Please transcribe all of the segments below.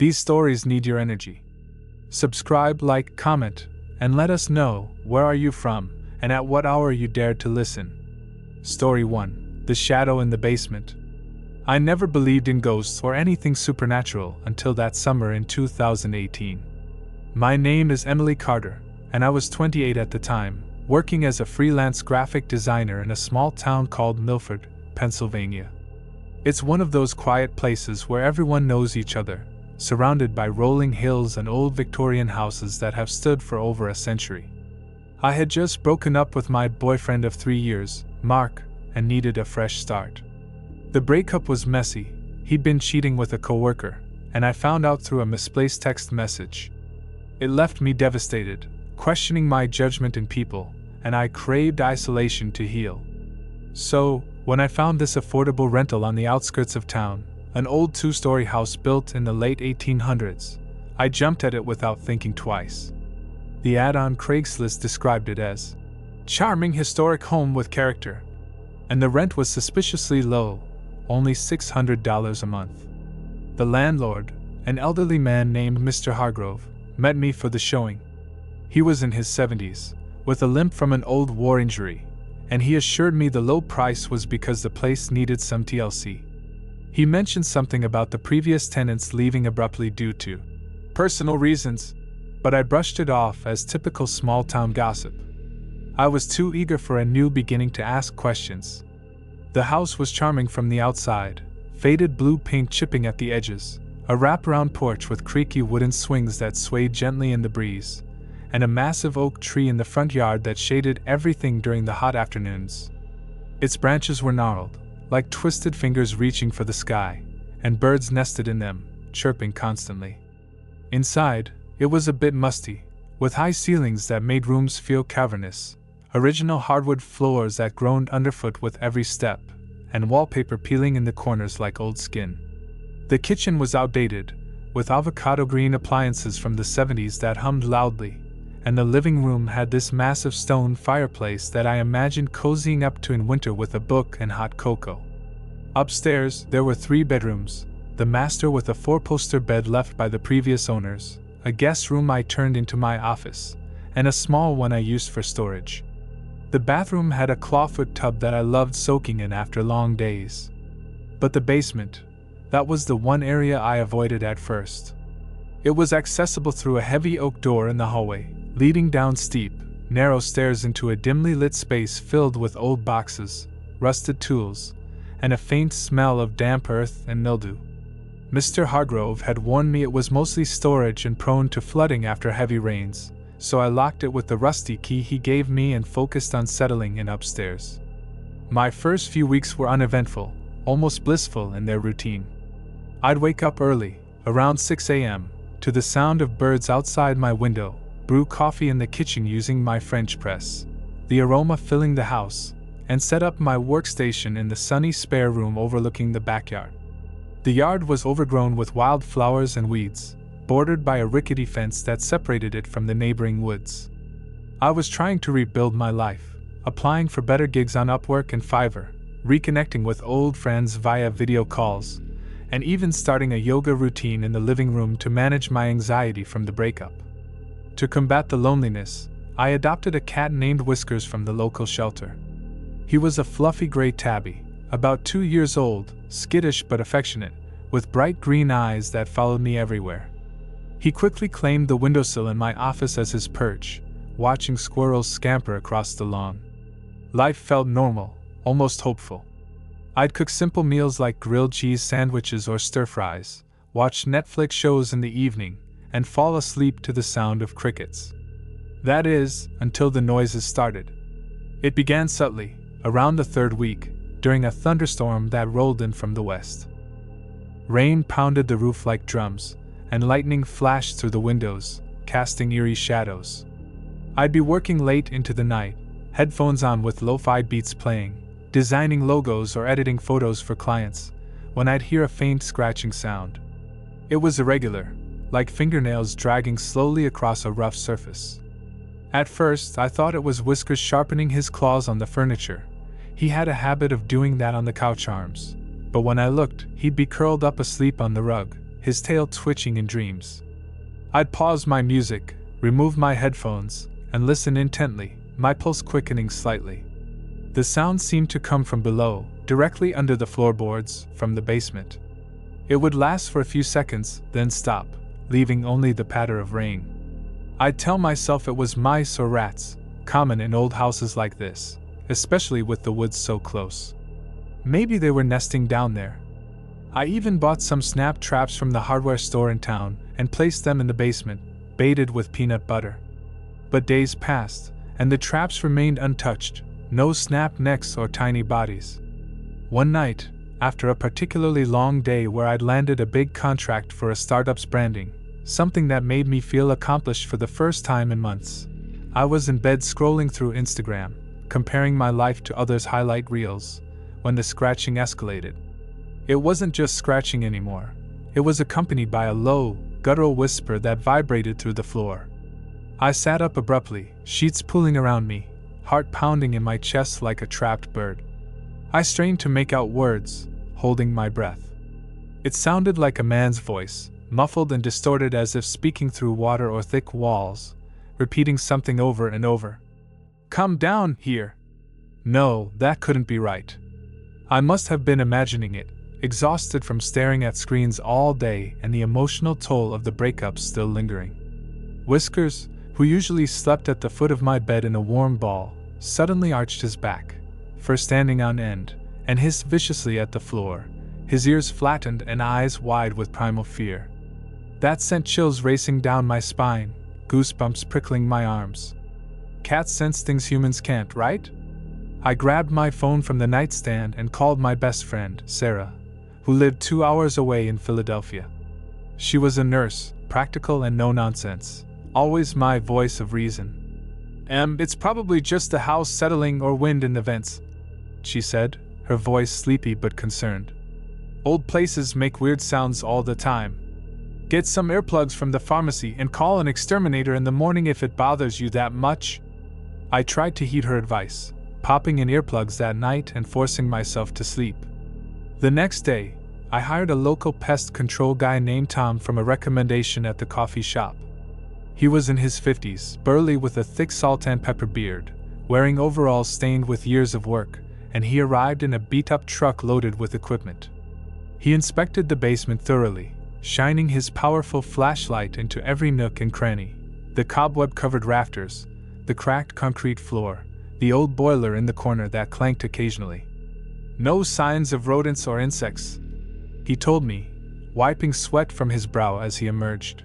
These stories need your energy. Subscribe, like, comment, and let us know where are you from and at what hour you dared to listen. Story 1. The Shadow in the Basement. I never believed in ghosts or anything supernatural until that summer in 2018. My name is Emily Carter, and I was 28 at the time, working as a freelance graphic designer in a small town called Milford, Pennsylvania. It's one of those quiet places where everyone knows each other, surrounded by rolling hills and old Victorian houses that have stood for over a century. I had just broken up with my boyfriend of 3 years, Mark, and needed a fresh start. The breakup was messy. He'd been cheating with a coworker, and I found out through a misplaced text message. It left me devastated, questioning my judgment in people, and I craved isolation to heal. So, when I found this affordable rental on the outskirts of town, an old 2-story house built in the late 1800s, I jumped at it without thinking twice. The ad on Craigslist described it as charming historic home with character, and the rent was suspiciously low, only $600 a month. The landlord, an elderly man named Mr. Hargrove, met me for the showing. He was in his 70s, with a limp from an old war injury, and he assured me the low price was because the place needed some TLC. He mentioned something about the previous tenants leaving abruptly due to personal reasons, but I brushed it off as typical small-town gossip. I was too eager for a new beginning to ask questions. The house was charming from the outside, faded blue paint chipping at the edges, a wraparound porch with creaky wooden swings that swayed gently in the breeze, and a massive oak tree in the front yard that shaded everything during the hot afternoons. Its branches were gnarled, like twisted fingers reaching for the sky, and birds nested in them, chirping constantly. Inside, it was a bit musty, with high ceilings that made rooms feel cavernous, original hardwood floors that groaned underfoot with every step, and wallpaper peeling in the corners like old skin. The kitchen was outdated, with avocado green appliances from the 70s that hummed loudly, and the living room had this massive stone fireplace that I imagined cozying up to in winter with a book and hot cocoa. Upstairs, there were 3 bedrooms, the master with a 4-poster bed left by the previous owners, a guest room I turned into my office, and a small one I used for storage. The bathroom had a clawfoot tub that I loved soaking in after long days. But the basement, that was the one area I avoided at first. It was accessible through a heavy oak door in the hallway, leading down steep, narrow stairs into a dimly lit space filled with old boxes, rusted tools, and a faint smell of damp earth and mildew. Mr. Hargrove had warned me it was mostly storage and prone to flooding after heavy rains, so I locked it with the rusty key he gave me and focused on settling in upstairs. My first few weeks were uneventful, almost blissful in their routine. I'd wake up early, around 6 a.m., to the sound of birds outside my window, brew coffee in the kitchen using my French press, the aroma filling the house, and set up my workstation in the sunny spare room overlooking the backyard. The yard was overgrown with wild flowers and weeds, bordered by a rickety fence that separated it from the neighboring woods. I was trying to rebuild my life, applying for better gigs on Upwork and Fiverr, reconnecting with old friends via video calls, and even starting a yoga routine in the living room to manage my anxiety from the breakup. To combat the loneliness, I adopted a cat named Whiskers from the local shelter. He was a fluffy gray tabby, about 2 years old, skittish but affectionate, with bright green eyes that followed me everywhere. He quickly claimed the windowsill in my office as his perch, watching squirrels scamper across the lawn. Life felt normal, almost hopeful. I'd cook simple meals like grilled cheese sandwiches or stir-fries, watch Netflix shows in the evening, and fall asleep to the sound of crickets. That is, until the noises started. It began subtly, around the 3rd week, during a thunderstorm that rolled in from the west. Rain pounded the roof like drums, and lightning flashed through the windows, casting eerie shadows. I'd be working late into the night, headphones on with lo-fi beats playing, designing logos or editing photos for clients, when I'd hear a faint scratching sound. It was irregular, like fingernails dragging slowly across a rough surface. At first, I thought it was Whiskers sharpening his claws on the furniture. He had a habit of doing that on the couch arms, but when I looked, he'd be curled up asleep on the rug, his tail twitching in dreams. I'd pause my music, remove my headphones, and listen intently, my pulse quickening slightly. The sound seemed to come from below, directly under the floorboards, from the basement. It would last for a few seconds, then stop, leaving only the patter of rain. I'd tell myself it was mice or rats, common in old houses like this, especially with the woods so close. Maybe they were nesting down there. I even bought some snap traps from the hardware store in town and placed them in the basement, baited with peanut butter. But days passed, and the traps remained untouched, no snap necks or tiny bodies. One night, after a particularly long day where I'd landed a big contract for a startup's branding, something that made me feel accomplished for the first time in months, I was in bed scrolling through Instagram, comparing my life to others' highlight reels, when the scratching escalated. It wasn't just scratching anymore. It was accompanied by a low, guttural whisper that vibrated through the floor. I sat up abruptly, sheets pulling around me, heart pounding in my chest like a trapped bird. I strained to make out words, holding my breath. It sounded like a man's voice, muffled and distorted as if speaking through water or thick walls, repeating something over and over. "Come down here." No, that couldn't be right. I must have been imagining it, exhausted from staring at screens all day and the emotional toll of the breakup still lingering. Whiskers, who usually slept at the foot of my bed in a warm ball, suddenly arched his back, first standing on end, and hissed viciously at the floor, his ears flattened and eyes wide with primal fear. That sent chills racing down my spine, goosebumps prickling my arms. Cats sense things humans can't, right? I grabbed my phone from the nightstand and called my best friend, Sarah, who lived 2 hours away in Philadelphia. She was a nurse, practical and no-nonsense, always my voice of reason. It's probably just the house settling or wind in the vents," she said, her voice sleepy but concerned. "Old places make weird sounds all the time. Get some earplugs from the pharmacy and call an exterminator in the morning if it bothers you that much." I tried to heed her advice, popping in earplugs that night and forcing myself to sleep. The next day, I hired a local pest control guy named Tom from a recommendation at the coffee shop. He was in his 50s, burly with a thick salt and pepper beard, wearing overalls stained with years of work, and he arrived in a beat-up truck loaded with equipment. He inspected the basement thoroughly, shining his powerful flashlight into every nook and cranny, the cobweb-covered rafters, the cracked concrete floor, the old boiler in the corner that clanked occasionally. "No signs of rodents or insects," he told me, wiping sweat from his brow as he emerged.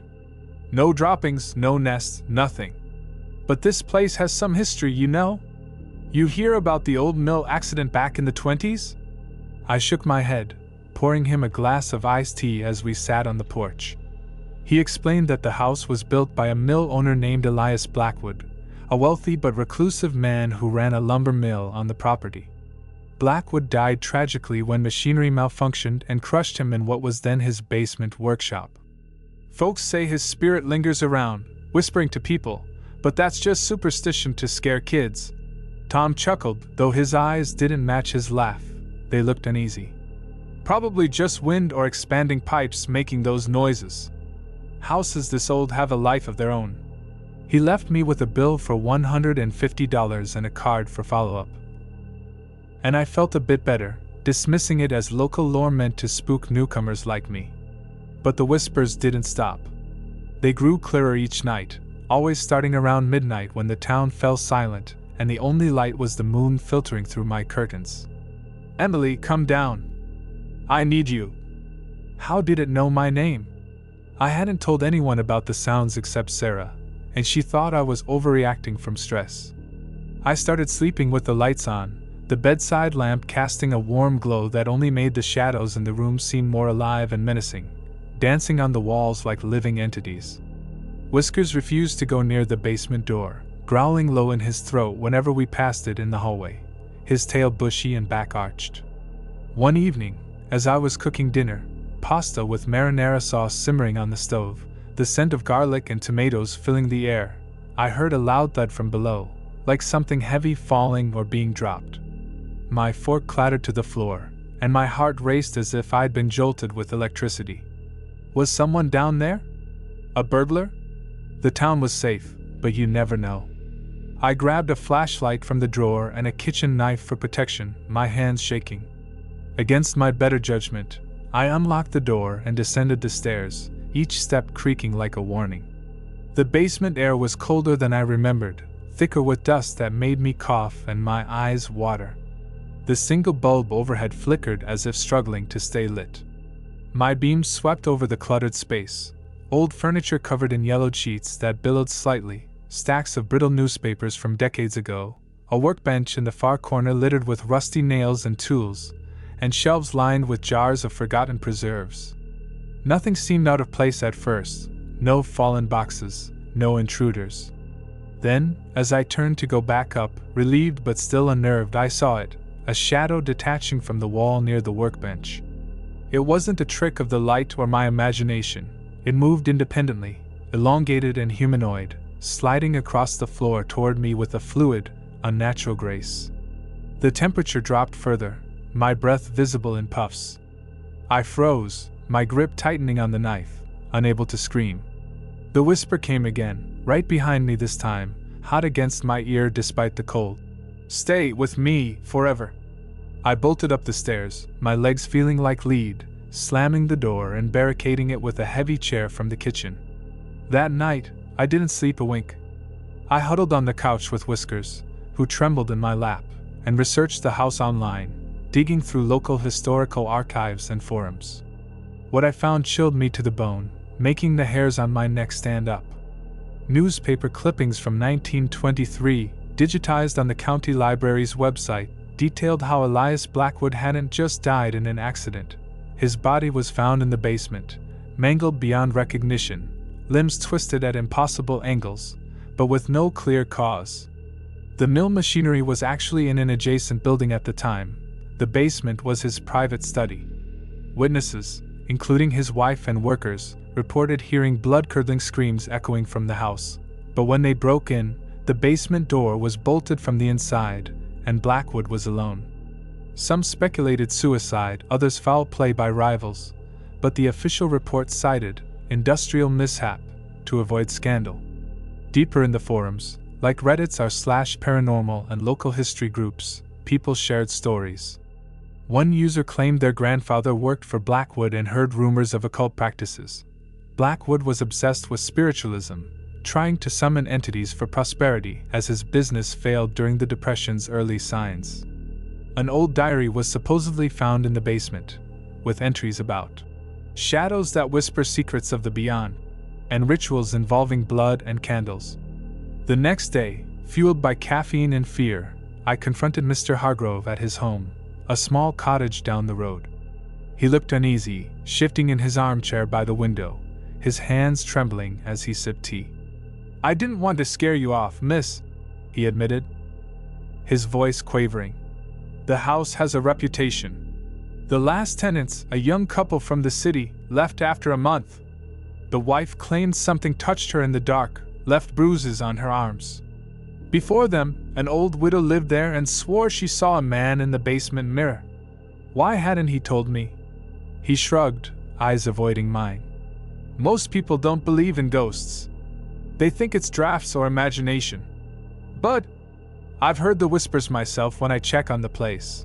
"No droppings, no nests, nothing. But this place has some history, you know? You hear about the old mill accident back in the 20s? I shook my head, pouring him a glass of iced tea as we sat on the porch. He explained that the house was built by a mill owner named Elias Blackwood, a wealthy but reclusive man who ran a lumber mill on the property. Blackwood died tragically when machinery malfunctioned and crushed him in what was then his basement workshop. Folks say his spirit lingers around, whispering to people, but that's just superstition to scare kids." Tom chuckled, though his eyes didn't match his laugh. They looked uneasy. "Probably just wind or expanding pipes making those noises. Houses this old have a life of their own." He left me with a bill for $150 and a card for follow-up. And I felt a bit better, dismissing it as local lore meant to spook newcomers like me. But the whispers didn't stop. They grew clearer each night, always starting around midnight when the town fell silent, and the only light was the moon filtering through my curtains. "Emily, come down. I need you." How did it know my name? I hadn't told anyone about the sounds except Sarah, and she thought I was overreacting from stress. I started sleeping with the lights on, the bedside lamp casting a warm glow that only made the shadows in the room seem more alive and menacing, dancing on the walls like living entities. Whiskers refused to go near the basement door, growling low in his throat whenever we passed it in the hallway, his tail bushy and back arched. One evening, as I was cooking dinner, pasta with marinara sauce simmering on the stove, the scent of garlic and tomatoes filling the air, I heard a loud thud from below, like something heavy falling or being dropped. My fork clattered to the floor, and my heart raced as if I'd been jolted with electricity. Was someone down there? A burglar? The town was safe, but you never know. I grabbed a flashlight from the drawer and a kitchen knife for protection, my hands shaking. Against my better judgment, I unlocked the door and descended the stairs, each step creaking like a warning. The basement air was colder than I remembered, thicker with dust that made me cough and my eyes water. The single bulb overhead flickered as if struggling to stay lit. My beams swept over the cluttered space, old furniture covered in yellowed sheets that billowed slightly, stacks of brittle newspapers from decades ago, a workbench in the far corner littered with rusty nails and tools, and shelves lined with jars of forgotten preserves. Nothing seemed out of place at first, no fallen boxes, no intruders. Then, as I turned to go back up, relieved but still unnerved, I saw it, a shadow detaching from the wall near the workbench. It wasn't a trick of the light or my imagination. It moved independently, elongated and humanoid, sliding across the floor toward me with a fluid, unnatural grace. The temperature dropped further, my breath visible in puffs. I froze, my grip tightening on the knife, unable to scream. The whisper came again, right behind me this time, hot against my ear despite the cold. "Stay with me forever." I bolted up the stairs, my legs feeling like lead, slamming the door and barricading it with a heavy chair from the kitchen. That night, I didn't sleep a wink. I huddled on the couch with Whiskers, who trembled in my lap, and researched the house online, digging through local historical archives and forums. What I found chilled me to the bone, making the hairs on my neck stand up. Newspaper clippings from 1923, digitized on the county library's website, detailed how Elias Blackwood hadn't just died in an accident. His body was found in the basement, mangled beyond recognition, limbs twisted at impossible angles, but with no clear cause. The mill machinery was actually in an adjacent building at the time. The basement was his private study. Witnesses, including his wife and workers, reported hearing blood-curdling screams echoing from the house, but when they broke in, the basement door was bolted from the inside, and Blackwood was alone. Some speculated suicide, others foul play by rivals, but the official report cited industrial mishap to avoid scandal. Deeper in the forums, like Reddit's r/paranormal and local history groups, people shared stories. One user claimed their grandfather worked for Blackwood and heard rumors of occult practices. Blackwood was obsessed with spiritualism, trying to summon entities for prosperity as his business failed during the Depression's early signs. An old diary was supposedly found in the basement, with entries about shadows that whisper secrets of the beyond, and rituals involving blood and candles. The next day, fueled by caffeine and fear, I confronted Mr. Hargrove at his home, a small cottage down the road. He looked uneasy, shifting in his armchair by the window, his hands trembling as he sipped tea. "I didn't want to scare you off, miss," he admitted, his voice quavering. "The house has a reputation. The last tenants, a young couple from the city, left after a month. The wife claimed something touched her in the dark, left bruises on her arms. Before them, an old widow lived there and swore she saw a man in the basement mirror. Why hadn't he told me?" He shrugged, eyes avoiding mine. "Most people don't believe in ghosts. They think it's drafts or imagination. But I've heard the whispers myself when I check on the place."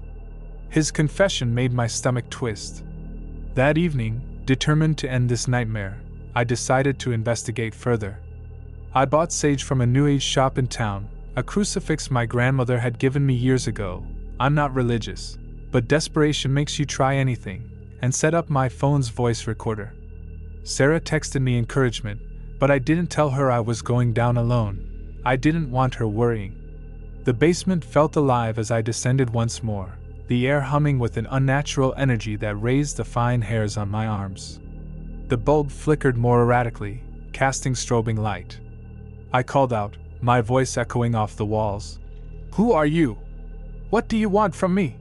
His confession made my stomach twist. That evening, determined to end this nightmare, I decided to investigate further. I bought sage from a New Age shop in town, a crucifix my grandmother had given me years ago. I'm not religious, but desperation makes you try anything, and set up my phone's voice recorder. Sarah texted me encouragement, but I didn't tell her I was going down alone. I didn't want her worrying. The basement felt alive as I descended once more, the air humming with an unnatural energy that raised the fine hairs on my arms. The bulb flickered more erratically, casting strobing light. I called out, my voice echoing off the walls. "Who are you? What do you want from me?"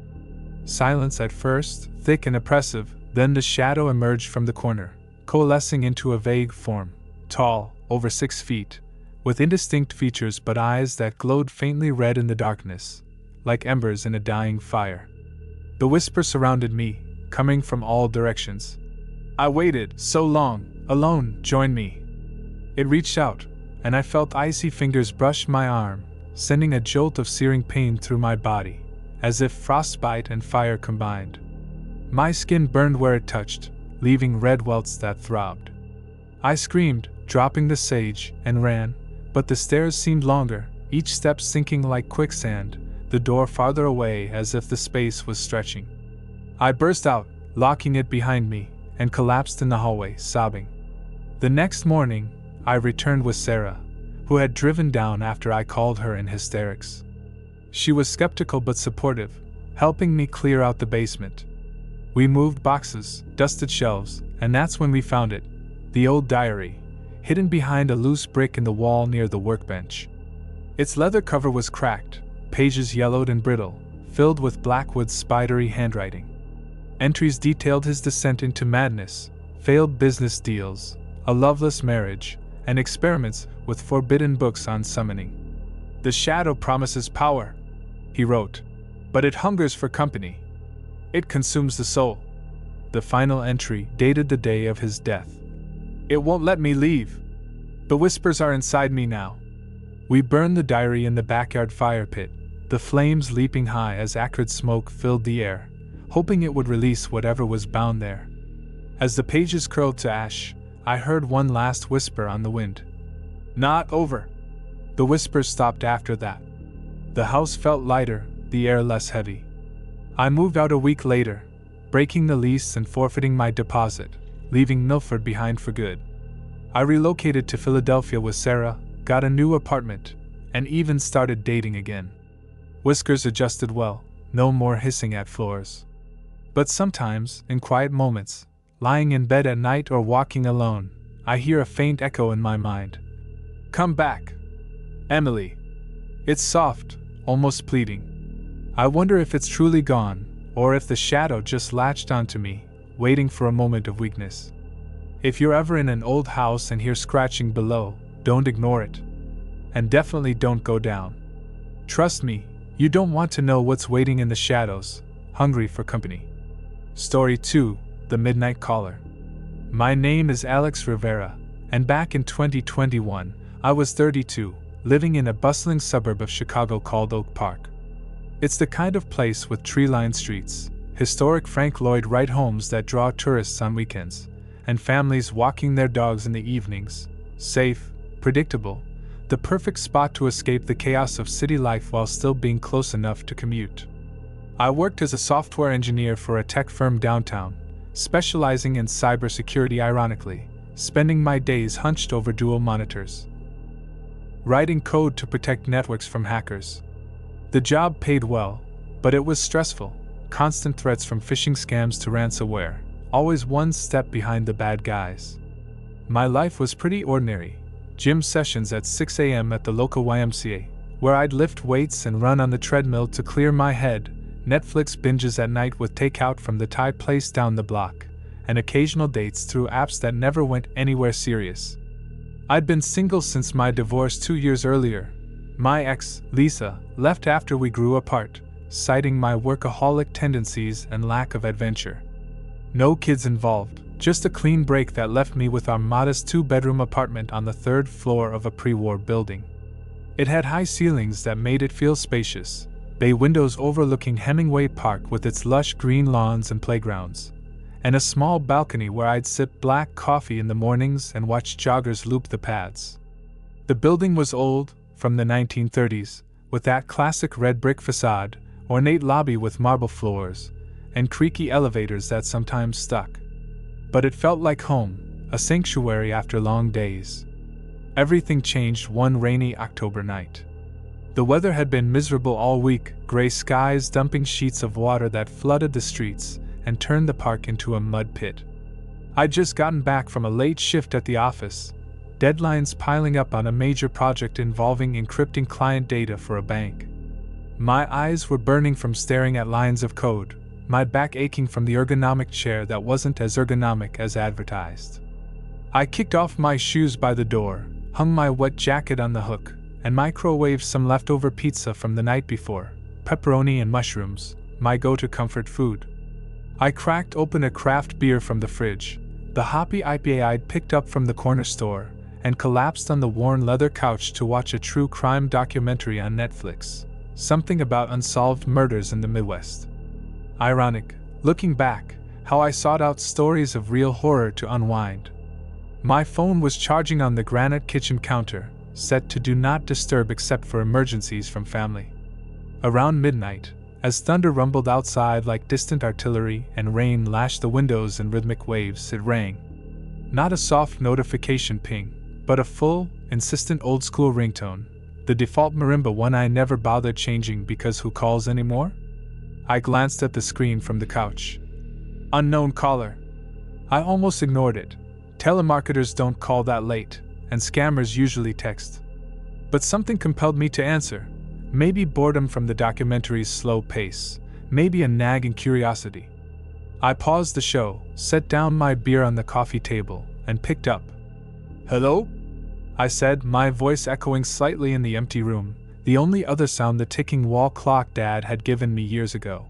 Silence at first, thick and oppressive, then the shadow emerged from the corner, coalescing into a vague form, tall, over 6 feet, with indistinct features but eyes that glowed faintly red in the darkness, like embers in a dying fire. The whisper surrounded me, coming from all directions. I waited so long, alone, join me. It reached out, and I felt icy fingers brush my arm, sending a jolt of searing pain through my body, as if frostbite and fire combined. My skin burned where it touched, leaving red welts that throbbed. I screamed, dropping the sage, and ran, but the stairs seemed longer, each step sinking like quicksand, the door farther away as if the space was stretching. I burst out, locking it behind me, and collapsed in the hallway, sobbing. The next morning, I returned with Sarah, who had driven down after I called her in hysterics. She was skeptical but supportive, helping me clear out the basement. We moved boxes, dusted shelves, and that's when we found it, the old diary, hidden behind a loose brick in the wall near the workbench. Its leather cover was cracked, pages yellowed and brittle, filled with Blackwood's spidery handwriting. Entries detailed his descent into madness, failed business deals, a loveless marriage, and experiments with forbidden books on summoning. "The shadow promises power," he wrote, "but it hungers for company. It consumes the soul." The final entry dated the day of his death. "It won't let me leave. The whispers are inside me now." We burned the diary in the backyard fire pit, the flames leaping high as acrid smoke filled the air, hoping it would release whatever was bound there. As the pages curled to ash, I heard one last whisper on the wind. "Not over." The whisper stopped after that. The house felt lighter, the air less heavy. I moved out a week later, breaking the lease and forfeiting my deposit, leaving Milford behind for good. I relocated to Philadelphia with Sarah, got a new apartment, and even started dating again. Whiskers adjusted well, no more hissing at floors. But sometimes, in quiet moments, lying in bed at night or walking alone, I hear a faint echo in my mind. "Come back, Emily." It's soft, almost pleading. I wonder if it's truly gone, or if the shadow just latched onto me, waiting for a moment of weakness. If you're ever in an old house and hear scratching below, don't ignore it. And definitely don't go down. Trust me, you don't want to know what's waiting in the shadows, hungry for company. Story 2, The Midnight Caller. My name is Alex Rivera, and back in 2021, I was 32, living in a bustling suburb of Chicago called Oak Park. It's the kind of place with tree-lined streets, historic Frank Lloyd Wright homes that draw tourists on weekends, and families walking their dogs in the evenings. Safe, predictable, the perfect spot to escape the chaos of city life while still being close enough to commute. I worked as a software engineer for a tech firm downtown, specializing in cybersecurity ironically, spending my days hunched over dual monitors, writing code to protect networks from hackers. The job paid well, but it was stressful, constant threats from phishing scams to ransomware, always one step behind the bad guys. My life was pretty ordinary. Gym sessions at 6 a.m. at the local YMCA, where I'd lift weights and run on the treadmill to clear my head, Netflix binges at night with takeout from the Thai place down the block, and occasional dates through apps that never went anywhere serious. I'd been single since my divorce 2 years earlier. My ex, Lisa, left after we grew apart, citing my workaholic tendencies and lack of adventure. No kids involved, just a clean break that left me with our modest 2-bedroom apartment on the 3rd floor of a pre-war building. It had high ceilings that made it feel spacious, bay windows overlooking Hemingway Park with its lush green lawns and playgrounds, and a small balcony where I'd sip black coffee in the mornings and watch joggers loop the paths. The building was old, from the 1930s, with that classic red brick facade, ornate lobby with marble floors, and creaky elevators that sometimes stuck. But it felt like home, a sanctuary after long days. Everything changed one rainy October night. The weather had been miserable all week, gray skies dumping sheets of water that flooded the streets and turned the park into a mud pit. I'd just gotten back from a late shift at the office, deadlines piling up on a major project involving encrypting client data for a bank. My eyes were burning from staring at lines of code, my back aching from the ergonomic chair that wasn't as ergonomic as advertised. I kicked off my shoes by the door, hung my wet jacket on the hook, and microwaved some leftover pizza from the night before, pepperoni and mushrooms, my go-to comfort food. I cracked open a craft beer from the fridge, The 𝒕𝒉𝒆�𝒓 I'd picked up from the corner store, and collapsed on the worn leather couch to watch a true crime documentary on Netflix, something about unsolved murders in the Midwest. Ironic, looking back, how I sought out stories of real horror to unwind. My phone was charging on the granite kitchen counter, set to do not disturb except for emergencies from family. Around midnight, as thunder rumbled outside like distant artillery and rain lashed the windows in rhythmic waves, it rang. Not a soft notification ping, but a full, insistent old-school ringtone, the default marimba one I never bothered changing because who calls anymore? I glanced at the screen from the couch. Unknown caller. I almost ignored it. Telemarketers don't call that late, and scammers usually text. But something compelled me to answer. Maybe boredom from the documentary's slow pace, maybe a nagging curiosity. I paused the show, set down my beer on the coffee table, and picked up. "Hello?" I said, my voice echoing slightly in the empty room, the only other sound the ticking wall clock Dad had given me years ago.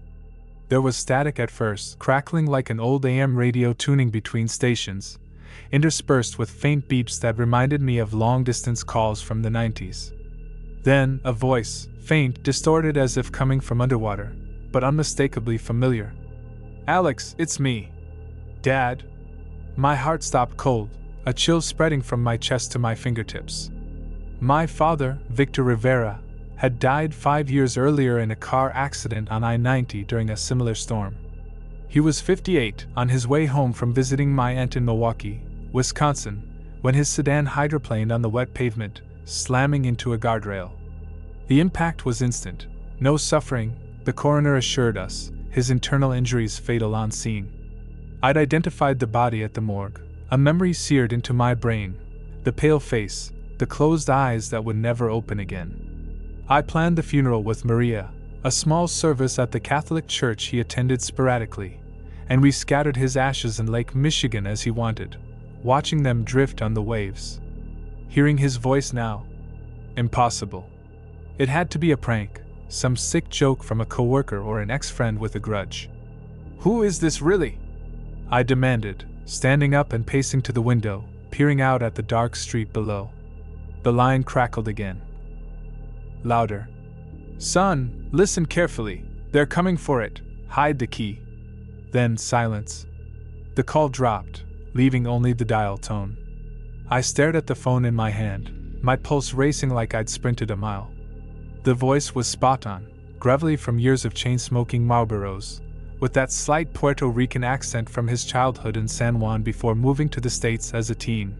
There was static at first, crackling like an old AM radio tuning between stations, interspersed with faint beeps that reminded me of long-distance calls from the 90s. Then, a voice, faint, distorted as if coming from underwater, but unmistakably familiar. "Alex, it's me." "Dad?" My heart stopped cold, a chill spreading from my chest to my fingertips. My father, Victor Rivera, had died 5 years earlier in a car accident on I-90 during a similar storm. He was 58, on his way home from visiting my aunt in Milwaukee, Wisconsin, when his sedan hydroplaned on the wet pavement, slamming into a guardrail. The impact was instant. No suffering, the coroner assured us, his internal injuries fatal on scene. I'd identified the body at the morgue, a memory seared into my brain, the pale face, the closed eyes that would never open again. I planned the funeral with Maria, a small service at the Catholic church he attended sporadically, and we scattered his ashes in Lake Michigan as he wanted, watching them drift on the waves. Hearing his voice now? Impossible. It had to be a prank, some sick joke from a coworker or an ex-friend with a grudge. "Who is this really?" I demanded, standing up and pacing to the window, peering out at the dark street below. The line crackled again. Louder. "Son, listen carefully. They're coming for it. Hide the key." Then silence. The call dropped, leaving only the dial tone. I stared at the phone in my hand, my pulse racing like I'd sprinted a mile. The voice was spot on, gravelly from years of chain-smoking Marlboros, with that slight Puerto Rican accent from his childhood in San Juan before moving to the States as a teen.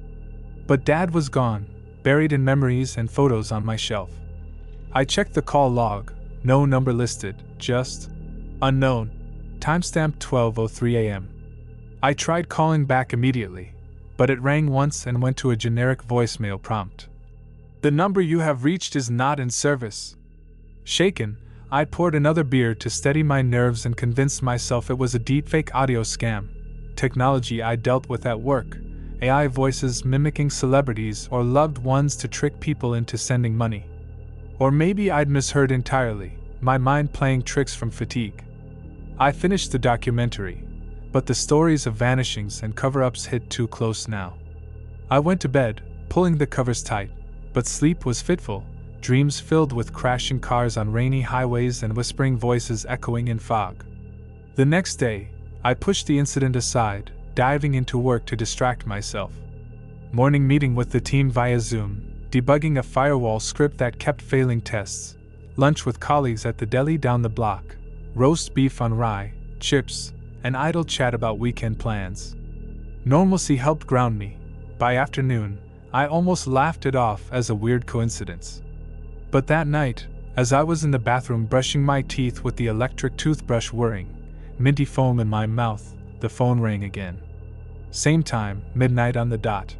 But Dad was gone, buried in memories and photos on my shelf. I checked the call log, no number listed, just unknown, timestamp 12:03 a.m. I tried calling back immediately, but it rang once and went to a generic voicemail prompt. "The number you have reached is not in service." Shaken, I poured another beer to steady my nerves and convinced myself it was a deepfake audio scam, technology I dealt with at work, AI voices mimicking celebrities or loved ones to trick people into sending money. Or maybe I'd misheard entirely, my mind playing tricks from fatigue. I finished the documentary, but the stories of vanishings and cover-ups hit too close now. I went to bed, pulling the covers tight, but sleep was fitful, dreams filled with crashing cars on rainy highways and whispering voices echoing in fog. The next day, I pushed the incident aside, diving into work to distract myself. Morning meeting with the team via Zoom, debugging a firewall script that kept failing tests, lunch with colleagues at the deli down the block, roast beef on rye, chips, and idle chat about weekend plans. Normalcy helped ground me. By afternoon, I almost laughed it off as a weird coincidence. But that night, as I was in the bathroom brushing my teeth with the electric toothbrush whirring, minty foam in my mouth, the phone rang again. Same time, midnight on the dot.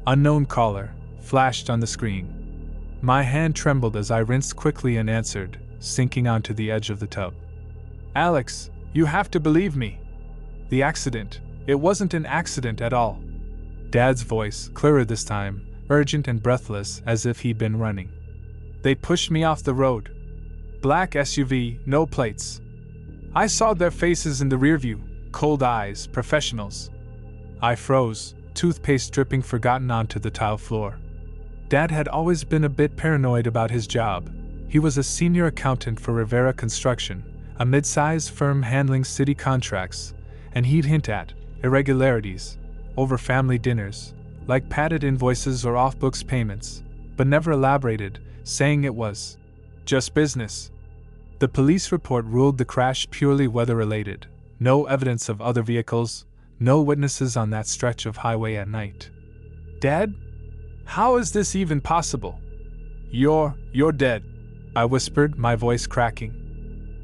Unknown caller, flashed on the screen. My hand trembled as I rinsed quickly and answered, sinking onto the edge of the tub. "Alex, you have to believe me. The accident, it wasn't an accident at all." Dad's voice, clearer this time, urgent and breathless as if he'd been running. "They pushed me off the road. Black SUV, no plates. I saw their faces in the rearview, cold eyes, professionals. I froze, toothpaste dripping forgotten onto the tile floor. Dad had always been a bit paranoid about his job. He was a senior accountant for Rivera Construction, a mid-sized firm handling city contracts, and he'd hint at irregularities over family dinners, like padded invoices or off-books payments, but never elaborated, saying it was just business. The police report ruled the crash purely weather-related. No evidence of other vehicles, no witnesses on that stretch of highway at night. Dad? How is this even possible? You're dead, I whispered, my voice cracking.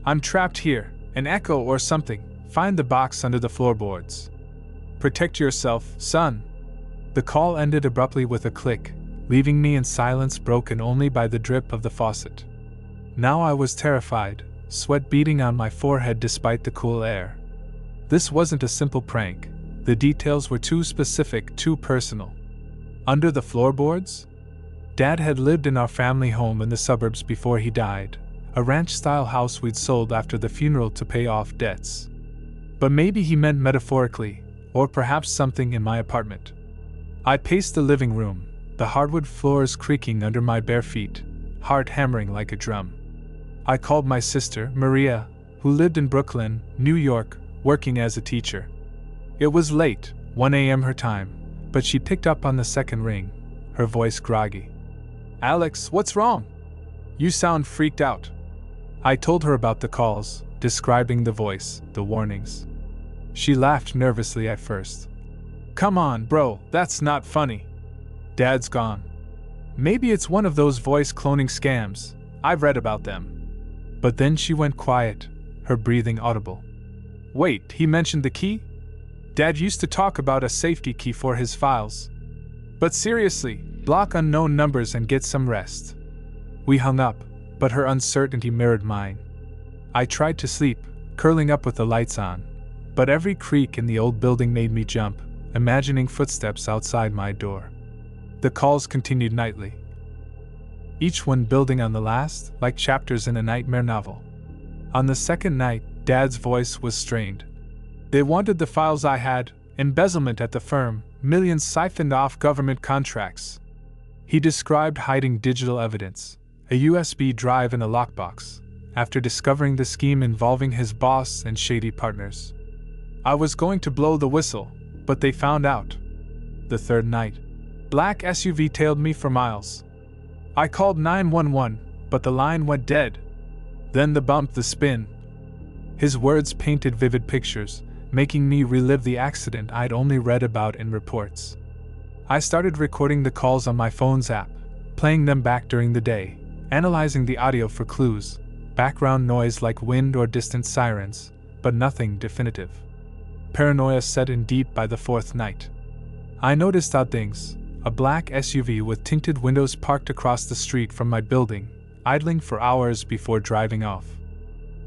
I'm trapped here, an echo or something. Find the box under the floorboards. Protect yourself, son. The call ended abruptly with a click, leaving me in silence broken only by the drip of the faucet. Now I was terrified, sweat beading on my forehead despite the cool air. This wasn't a simple prank. The details were too specific, too personal. Under the floorboards? Dad had lived in our family home in the suburbs before he died, a ranch-style house we'd sold after the funeral to pay off debts. But maybe he meant metaphorically, or perhaps something in my apartment. I paced the living room, the hardwood floors creaking under my bare feet, heart hammering like a drum. I called my sister, Maria, who lived in Brooklyn, New York, working as a teacher. It was late, 1 a.m. her time, but she picked up on the second ring, her voice groggy. Alex, what's wrong? You sound freaked out. I told her about the calls, describing the voice, the warnings. She laughed nervously at first. Come on, bro, that's not funny. Dad's gone. Maybe it's one of those voice cloning scams. I've read about them. But then she went quiet, her breathing audible. Wait, he mentioned the key? Dad used to talk about a safety key for his files. But seriously, block unknown numbers and get some rest. We hung up, but her uncertainty mirrored mine. I tried to sleep, curling up with the lights on, but every creak in the old building made me jump, imagining footsteps outside my door. The calls continued nightly, each one building on the last, like chapters in a nightmare novel. On the second night, Dad's voice was strained. They wanted the files I had, embezzlement at the firm, millions siphoned off government contracts. He described hiding digital evidence, a USB drive in a lockbox, after discovering the scheme involving his boss and shady partners. I was going to blow the whistle, but they found out. The third night, black SUV tailed me for miles. I called 911, but the line went dead. Then the bump, the spin. His words painted vivid pictures, making me relive the accident I'd only read about in reports. I started recording the calls on my phone's app, playing them back during the day, analyzing the audio for clues, background noise like wind or distant sirens, but nothing definitive. Paranoia set in deep by the fourth night. I noticed odd things. A black SUV with tinted windows parked across the street from my building, idling for hours before driving off.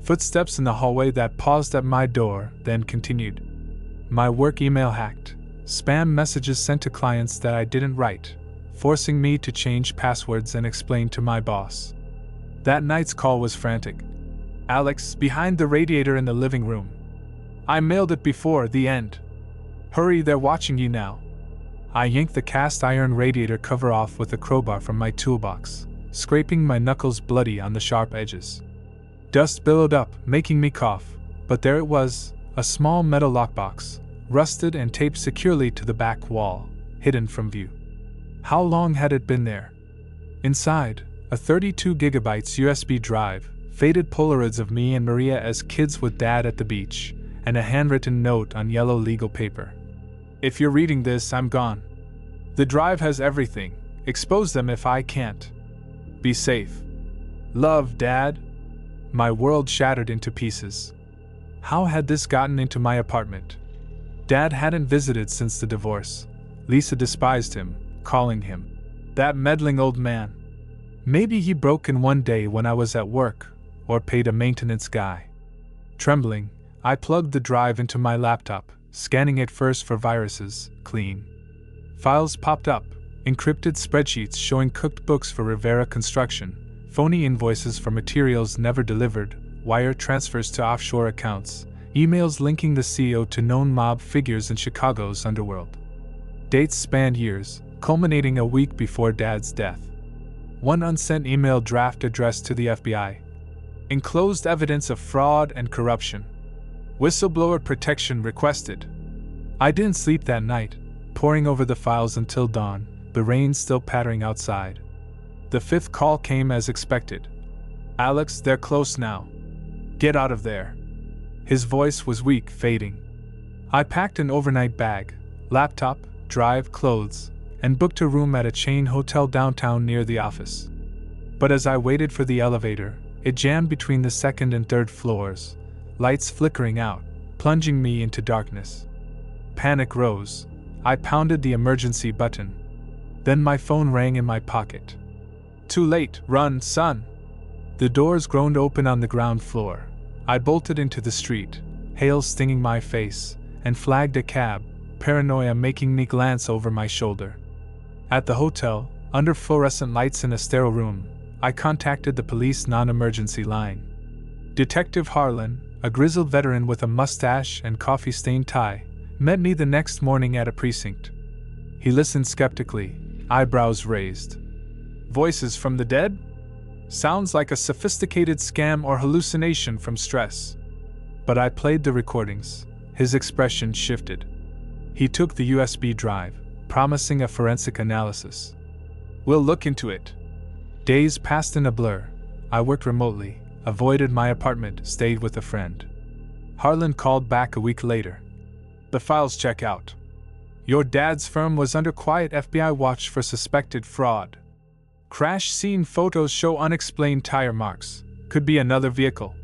Footsteps in the hallway that paused at my door, then continued. My work email hacked. Spam messages sent to clients that I didn't write, forcing me to change passwords and explain to my boss. That night's call was frantic. Alex, behind the radiator in the living room. I mailed it before the end. Hurry, they're watching you now. I yanked the cast iron radiator cover off with a crowbar from my toolbox, scraping my knuckles bloody on the sharp edges. Dust billowed up, making me cough, but there it was, a small metal lockbox, rusted and taped securely to the back wall, hidden from view. How long had it been there? Inside, a 32 gigabytes USB drive, faded Polaroids of me and Maria as kids with Dad at the beach, and a handwritten note on yellow legal paper. If you're reading this, I'm gone. The drive has everything. Expose them if I can't. Be safe. Love, Dad. My world shattered into pieces. How had this gotten into my apartment? Dad hadn't visited since the divorce. Lisa despised him, calling him that meddling old man. Maybe he broke in one day when I was at work, or paid a maintenance guy. Trembling, I plugged the drive into my laptop, scanning it first for viruses, clean. Files popped up, encrypted spreadsheets showing cooked books for Rivera Construction, phony invoices for materials never delivered, wire transfers to offshore accounts, emails linking the CEO to known mob figures in Chicago's underworld. Dates spanned years, culminating a week before Dad's death. One unsent email draft addressed to the FBI. Enclosed evidence of fraud and corruption. Whistleblower protection requested. I didn't sleep that night, poring over the files until dawn, the rain still pattering outside. The fifth call came as expected. "Alex, they're close now. Get out of there." His voice was weak, fading. I packed an overnight bag, laptop, drive, clothes, and booked a room at a chain hotel downtown near the office. But as I waited for the elevator, it jammed between the second and third floors, lights flickering out, plunging me into darkness. Panic rose. I pounded the emergency button. Then my phone rang in my pocket. "Too late, run, son." The doors groaned open on the ground floor. I bolted into the street, hail stinging my face, and flagged a cab, paranoia making me glance over my shoulder. At the hotel, under fluorescent lights in a sterile room, I contacted the police non-emergency line. Detective Harlan, a grizzled veteran with a mustache and coffee-stained tie, met me the next morning at a precinct. He listened skeptically, eyebrows raised. "Voices from the dead? Sounds like a sophisticated scam or hallucination from stress." But I played the recordings. His expression shifted. He took the USB drive, promising a forensic analysis. "We'll look into it." Days passed in a blur. I worked remotely, avoided my apartment, stayed with a friend. Harlan called back a week later. "The files check out. Your dad's firm was under quiet FBI watch for suspected fraud. Crash scene photos show unexplained tire marks. Could be another vehicle.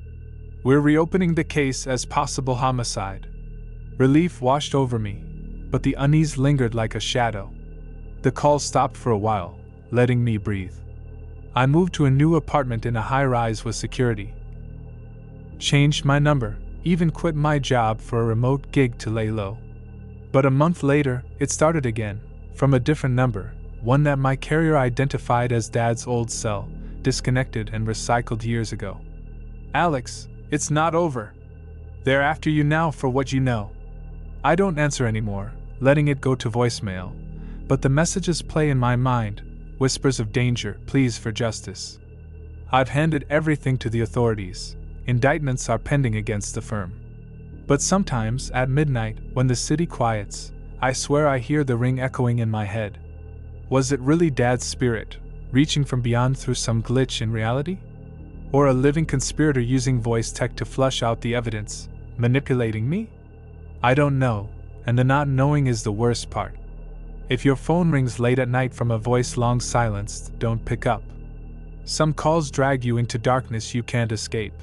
We're reopening the case as possible homicide." Relief washed over me, but the unease lingered like a shadow. The call stopped for a while, letting me breathe. I moved to a new apartment in a high-rise with security. Changed my number, even quit my job for a remote gig to lay low. But a month later, it started again, from a different number, one that my carrier identified as Dad's old cell, disconnected and recycled years ago. "Alex, it's not over. They're after you now for what you know." I don't answer anymore, letting it go to voicemail, but the messages play in my mind, whispers of danger, pleas for justice. I've handed everything to the authorities. Indictments are pending against the firm. But sometimes, at midnight, when the city quiets, I swear I hear the ring echoing in my head. Was it really Dad's spirit, reaching from beyond through some glitch in reality? Or a living conspirator using voice tech to flush out the evidence, manipulating me? I don't know, and the not knowing is the worst part. If your phone rings late at night from a voice long silenced, don't pick up. Some calls drag you into darkness you can't escape.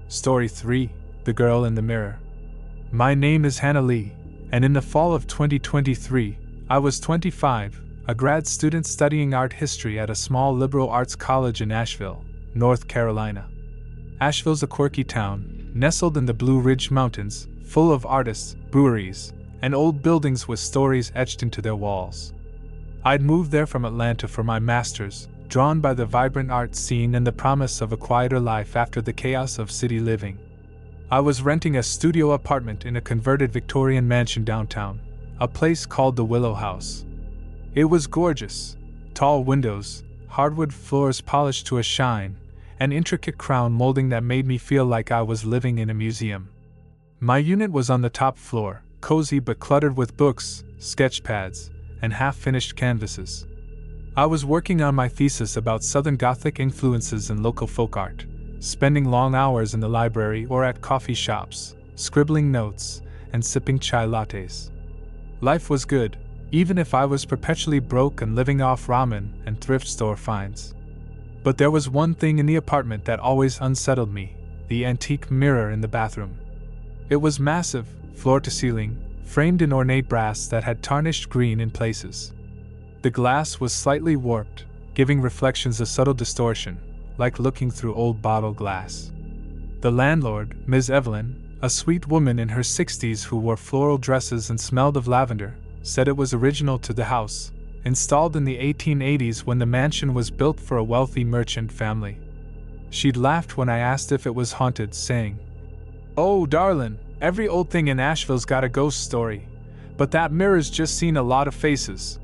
Story 3: The Girl in the Mirror. My name is Hannah Lee, and in the fall of 2023, I was 25, a grad student studying art history at a small liberal arts college in Asheville, North Carolina. Asheville's a quirky town, nestled in the Blue Ridge Mountains, full of artists, breweries, and old buildings with stories etched into their walls. I'd moved there from Atlanta for my master's, drawn by the vibrant art scene and the promise of a quieter life after the chaos of city living. I was renting a studio apartment in a converted Victorian mansion downtown, a place called the Willow House. It was gorgeous: tall windows, hardwood floors polished to a shine, an intricate crown molding that made me feel like I was living in a museum. My unit was on the top floor, cozy but cluttered with books, sketch pads, and half-finished canvases. I was working on my thesis about Southern Gothic influences in local folk art, spending long hours in the library or at coffee shops, scribbling notes, and sipping chai lattes. Life was good, even if I was perpetually broke and living off ramen and thrift store finds. But there was one thing in the apartment that always unsettled me: the antique mirror in the bathroom. It was massive, floor to ceiling, framed in ornate brass that had tarnished green in places. The glass was slightly warped, giving reflections a subtle distortion, like looking through old bottle glass. The landlord, Ms. Evelyn, a sweet woman in her 60s who wore floral dresses and smelled of lavender, said it was original to the house, installed in the 1880s when the mansion was built for a wealthy merchant family. She'd laughed when I asked if it was haunted, saying, "Oh, darlin', Every old thing in Asheville's got a ghost story, but that mirror's just seen a lot of faces.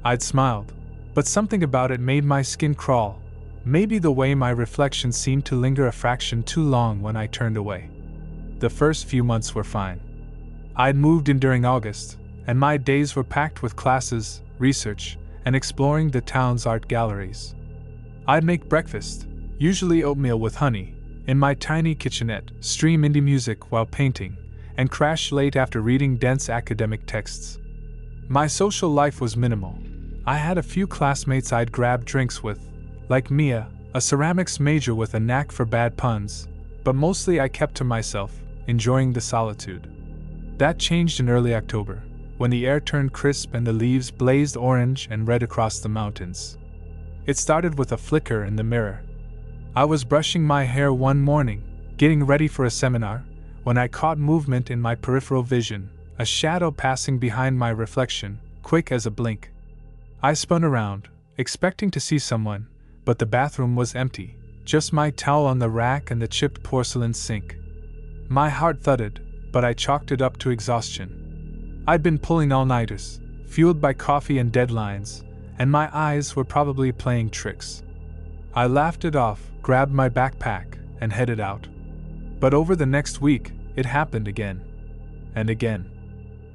I'd smiled, but something about it made my skin crawl. Maybe the way my reflection seemed to linger a fraction too long when I turned away. The first few months were fine. I'd moved in during August, and my days were packed with classes, research, and exploring the town's art galleries. I'd make breakfast, usually oatmeal with honey, in my tiny kitchenette, stream indie music while painting, and crash late after reading dense academic texts. My social life was minimal. I had a few classmates I'd grab drinks with, like Mia, a ceramics major with a knack for bad puns, but mostly I kept to myself, enjoying the solitude. That changed in early October, when the air turned crisp and the leaves blazed orange and red across the mountains. It started with a flicker in the mirror. I was brushing my hair one morning, getting ready for a seminar, when I caught movement in my peripheral vision, a shadow passing behind my reflection, quick as a blink. I spun around, expecting to see someone, but the bathroom was empty, just my towel on the rack and the chipped porcelain sink. My heart thudded, but I chalked it up to exhaustion. I'd been pulling all-nighters, fueled by coffee and deadlines, and my eyes were probably playing tricks. I laughed it off, grabbed my backpack, and headed out. But over the next week, it happened again. And again.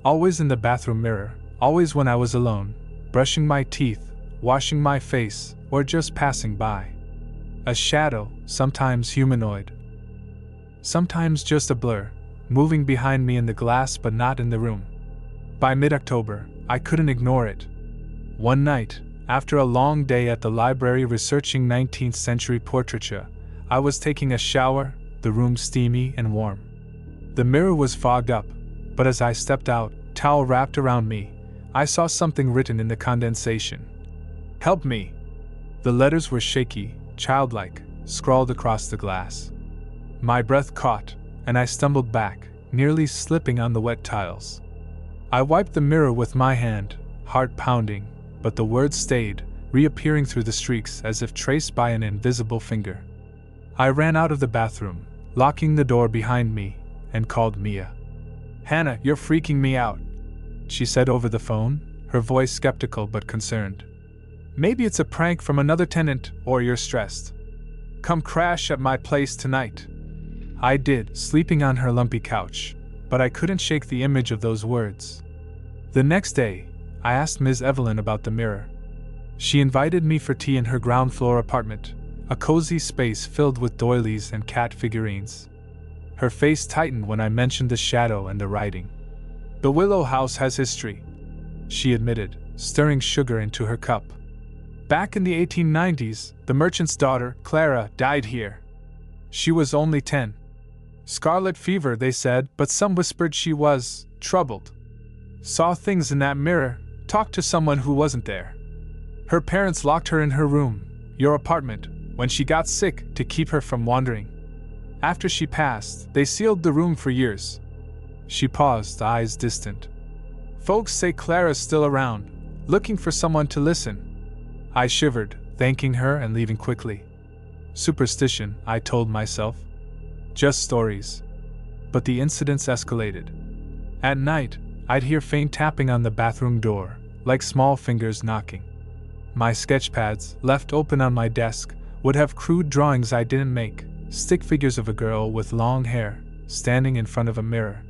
Always in the bathroom mirror, always when I was alone, brushing my teeth, washing my face, or just passing by. A shadow, sometimes humanoid. Sometimes just a blur, moving behind me in the glass but not in the room. By mid-October, I couldn't ignore it. One night, after a long day at the library researching 19th century portraiture, I was taking a shower, the room steamy and warm. The mirror was fogged up, but as I stepped out, towel wrapped around me, I saw something written in the condensation. "Help me." The letters were shaky, childlike, scrawled across the glass. My breath caught, and I stumbled back, nearly slipping on the wet tiles. I wiped the mirror with my hand, heart pounding, but the words stayed, reappearing through the streaks as if traced by an invisible finger. I ran out of the bathroom, locking the door behind me, and called Mia. "Hannah, you're freaking me out," she said over the phone, her voice skeptical but concerned. "Maybe it's a prank from another tenant, or you're stressed. Come crash at my place tonight." I did, sleeping on her lumpy couch, but I couldn't shake the image of those words. The next day, I asked Ms. Evelyn about the mirror. She invited me for tea in her ground floor apartment, a cozy space filled with doilies and cat figurines. Her face tightened when I mentioned the shadow and the writing. "The Willow House has history," she admitted, stirring sugar into her cup. "Back in the 1890s, the merchant's daughter, Clara, died here. She was only 10. Scarlet fever, they said, but some whispered she was troubled. Saw things in that mirror, talked to someone who wasn't there. Her parents locked her in her room, your apartment, when she got sick to keep her from wandering. After she passed, they sealed the room for years." She paused, eyes distant. "Folks say Clara's still around, looking for someone to listen." I shivered, thanking her and leaving quickly. Superstition, I told myself. Just stories. But the incidents escalated. At night, I'd hear faint tapping on the bathroom door, like small fingers knocking. My sketch pads, left open on my desk, would have crude drawings I didn't make, stick figures of a girl with long hair, standing in front of a mirror.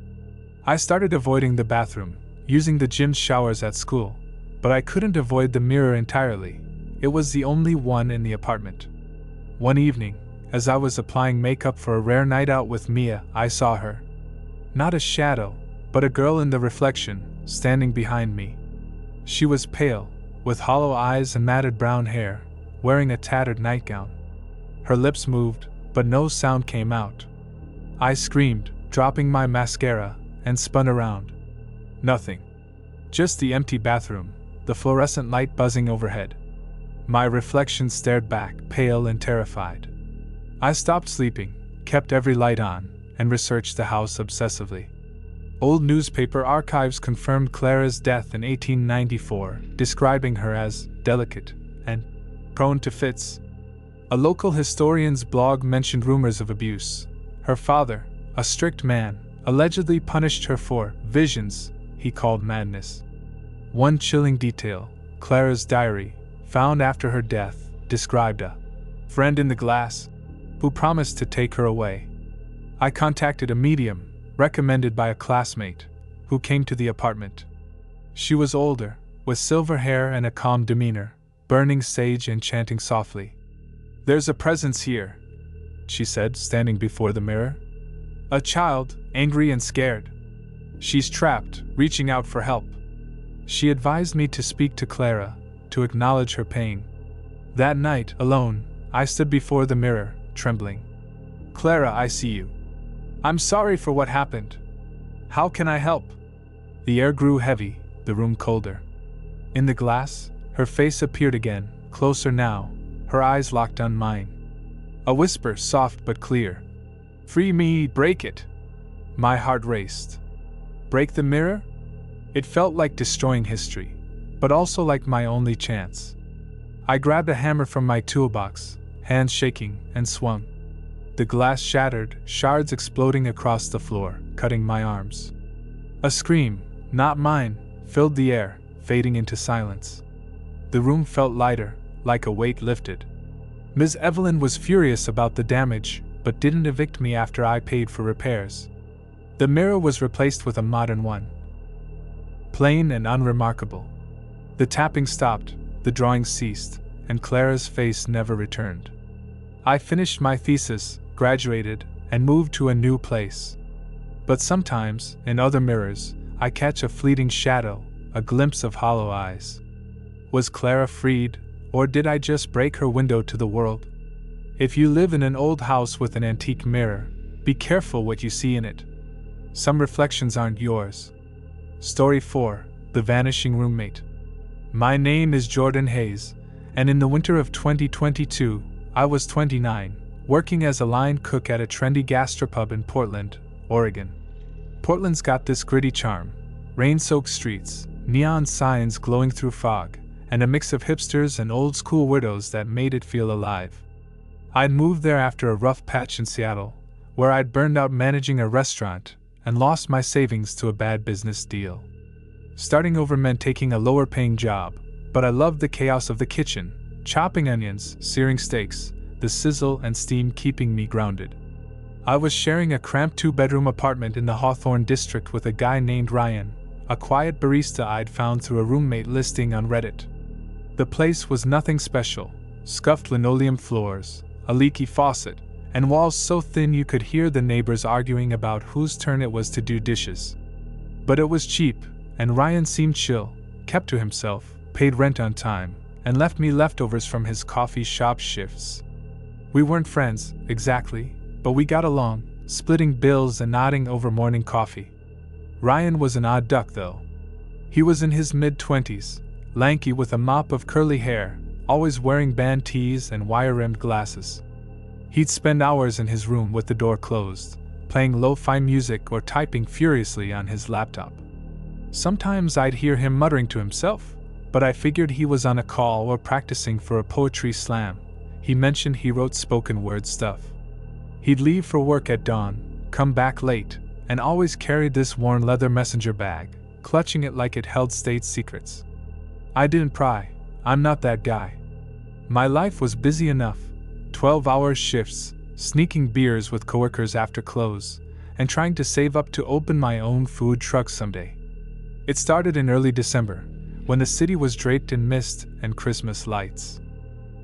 I started avoiding the bathroom, using the gym showers at school, but I couldn't avoid the mirror entirely. It was the only one in the apartment. One evening, as I was applying makeup for a rare night out with Mia, I saw her. Not a shadow, but a girl in the reflection, standing behind me. She was pale, with hollow eyes and matted brown hair, wearing a tattered nightgown. Her lips moved, but no sound came out. I screamed, dropping my mascara, and spun around. Nothing. Just the empty bathroom, the fluorescent light buzzing overhead. My reflection stared back, pale and terrified. I stopped sleeping, kept every light on, and researched the house obsessively. Old newspaper archives confirmed Clara's death in 1894, describing her as delicate and prone to fits. A local historian's blog mentioned rumors of abuse. Her father, a strict man, allegedly punished her for visions he called madness. One chilling detail, Clara's diary, found after her death, described a friend in the glass who promised to take her away. I contacted a medium, recommended by a classmate, who came to the apartment. She was older, with silver hair and a calm demeanor, burning sage and chanting softly. "There's a presence here," she said, standing before the mirror. "A child, angry and scared. She's trapped, reaching out for help." She advised me to speak to Clara, to acknowledge her pain. That night, alone, I stood before the mirror, trembling. "Clara, I see you. I'm sorry for what happened. How can I help?" The air grew heavy, the room colder. In the glass, her face appeared again, closer now, her eyes locked on mine. A whisper, soft but clear. "Free me, break it." My heart raced. Break the mirror? It felt like destroying history, but also like my only chance. I grabbed a hammer from my toolbox, hands shaking, and swung. The glass shattered, shards exploding across the floor, cutting my arms. A scream, not mine, filled the air, fading into silence. The room felt lighter, like a weight lifted. Ms. Evelyn was furious about the damage, but didn't evict me after I paid for repairs. The mirror was replaced with a modern one. Plain and unremarkable. The tapping stopped, the drawing ceased, and Clara's face never returned. I finished my thesis, graduated, and moved to a new place. But sometimes, in other mirrors, I catch a fleeting shadow, a glimpse of hollow eyes. Was Clara freed, or did I just break her window to the world? If you live in an old house with an antique mirror, be careful what you see in it. Some reflections aren't yours. Story 4: The Vanishing Roommate. My name is Jordan Hayes, and in the winter of 2022, I was 29, working as a line cook at a trendy gastropub in Portland, Oregon. Portland's got this gritty charm: rain-soaked streets, neon signs glowing through fog, and a mix of hipsters and old-school weirdos that made it feel alive. I'd moved there after a rough patch in Seattle, where I'd burned out managing a restaurant and lost my savings to a bad business deal. Starting over meant taking a lower-paying job, but I loved the chaos of the kitchen, chopping onions, searing steaks, the sizzle and steam keeping me grounded. I was sharing a cramped 2-bedroom apartment in the Hawthorne district with a guy named Ryan, a quiet barista I'd found through a roommate listing on Reddit. The place was nothing special: scuffed linoleum floors, a leaky faucet, and walls so thin you could hear the neighbors arguing about whose turn it was to do dishes. But it was cheap, and Ryan seemed chill, kept to himself, paid rent on time, and left me leftovers from his coffee shop shifts. We weren't friends, exactly, but we got along, splitting bills and nodding over morning coffee. Ryan was an odd duck, though. He was in his mid-20s, lanky with a mop of curly hair, always wearing band tees and wire-rimmed glasses. He'd spend hours in his room with the door closed, playing lo-fi music or typing furiously on his laptop. Sometimes I'd hear him muttering to himself, but I figured he was on a call or practicing for a poetry slam. He mentioned he wrote spoken word stuff. He'd leave for work at dawn, come back late, and always carried this worn leather messenger bag, clutching it like it held state secrets. I didn't pry. I'm not that guy. My life was busy enough: 12-hour shifts, sneaking beers with coworkers after close, and trying to save up to open my own food truck someday. It started in early December, when the city was draped in mist and Christmas lights.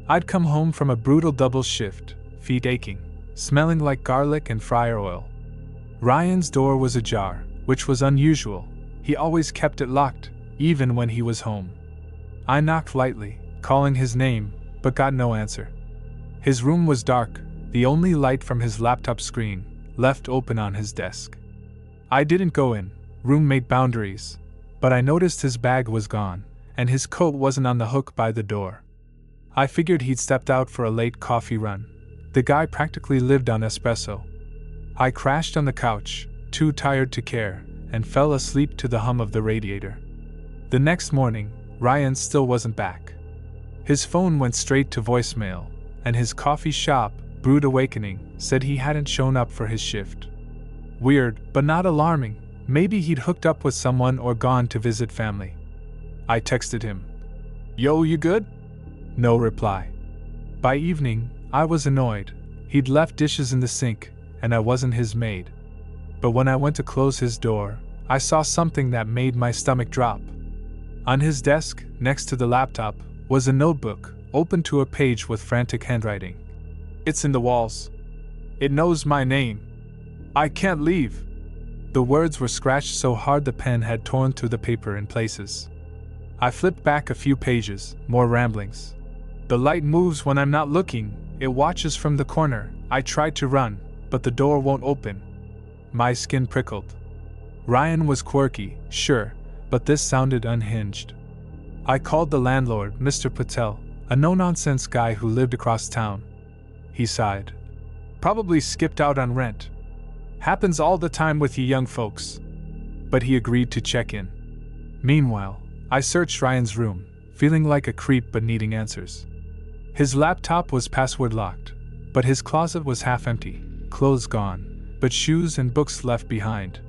I'd come home from a brutal double shift, feet aching, smelling like garlic and fryer oil. Ryan's door was ajar, which was unusual. He always kept it locked, even when he was home. I knocked lightly, calling his name, but got no answer. His room was dark, the only light from his laptop screen, left open on his desk. I didn't go in, roommate boundaries, but I noticed his bag was gone, and his coat wasn't on the hook by the door. I figured he'd stepped out for a late coffee run. The guy practically lived on espresso. I crashed on the couch, too tired to care, and fell asleep to the hum of the radiator. The next morning, Ryan still wasn't back. His phone went straight to voicemail, and his coffee shop, Brewed Awakening, said he hadn't shown up for his shift. Weird, but not alarming. Maybe he'd hooked up with someone or gone to visit family. I texted him. "Yo, you good?" No reply. By evening, I was annoyed. He'd left dishes in the sink, and I wasn't his maid. But when I went to close his door, I saw something that made my stomach drop. On his desk, next to the laptop, was a notebook, open to a page with frantic handwriting. "It's in the walls. It knows my name. I can't leave." The words were scratched so hard the pen had torn through the paper in places. I flipped back a few pages, more ramblings. "The light moves when I'm not looking. It watches from the corner. I tried to run, but the door won't open." My skin prickled. Ryan was quirky, sure, but this sounded unhinged. I called the landlord, Mr. Patel, a no-nonsense guy who lived across town. He sighed. "Probably skipped out on rent. Happens all the time with you young folks." But he agreed to check in. Meanwhile, I searched Ryan's room, feeling like a creep but needing answers. His laptop was password locked, but his closet was half empty, clothes gone, but shoes and books left behind.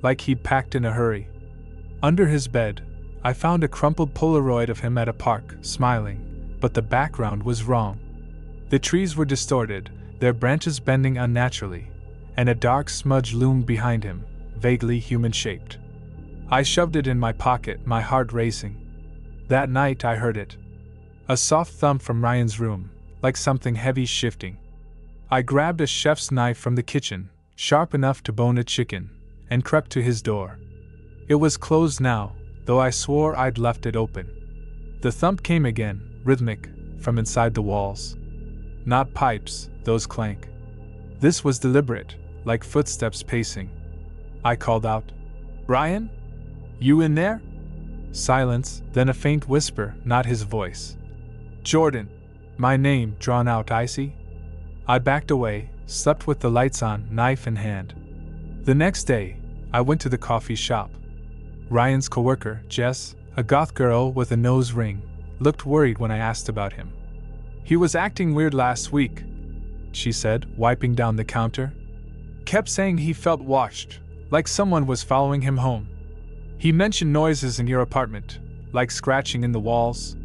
Like he'd packed in a hurry. Under his bed, I found a crumpled Polaroid of him at a park, smiling, but the background was wrong. The trees were distorted, their branches bending unnaturally, and a dark smudge loomed behind him, vaguely human-shaped. I shoved it in my pocket, my heart racing. That night I heard it. A soft thump from Ryan's room, like something heavy shifting. I grabbed a chef's knife from the kitchen, sharp enough to bone a chicken, and crept to his door. It was closed now, though I swore I'd left it open. The thump came again, rhythmic, from inside the walls. Not pipes, those clank. This was deliberate, like footsteps pacing. I called out, "Ryan? You in there?" Silence, then a faint whisper, not his voice. "Jordan." My name drawn out icy. I backed away, slept with the lights on, knife in hand. The next day, I went to the coffee shop. Ryan's coworker, Jess, a goth girl with a nose ring, looked worried when I asked about him. "He was acting weird last week," she said, wiping down the counter. "Kept saying he felt watched, like someone was following him home. He mentioned noises in your apartment, like scratching in the walls."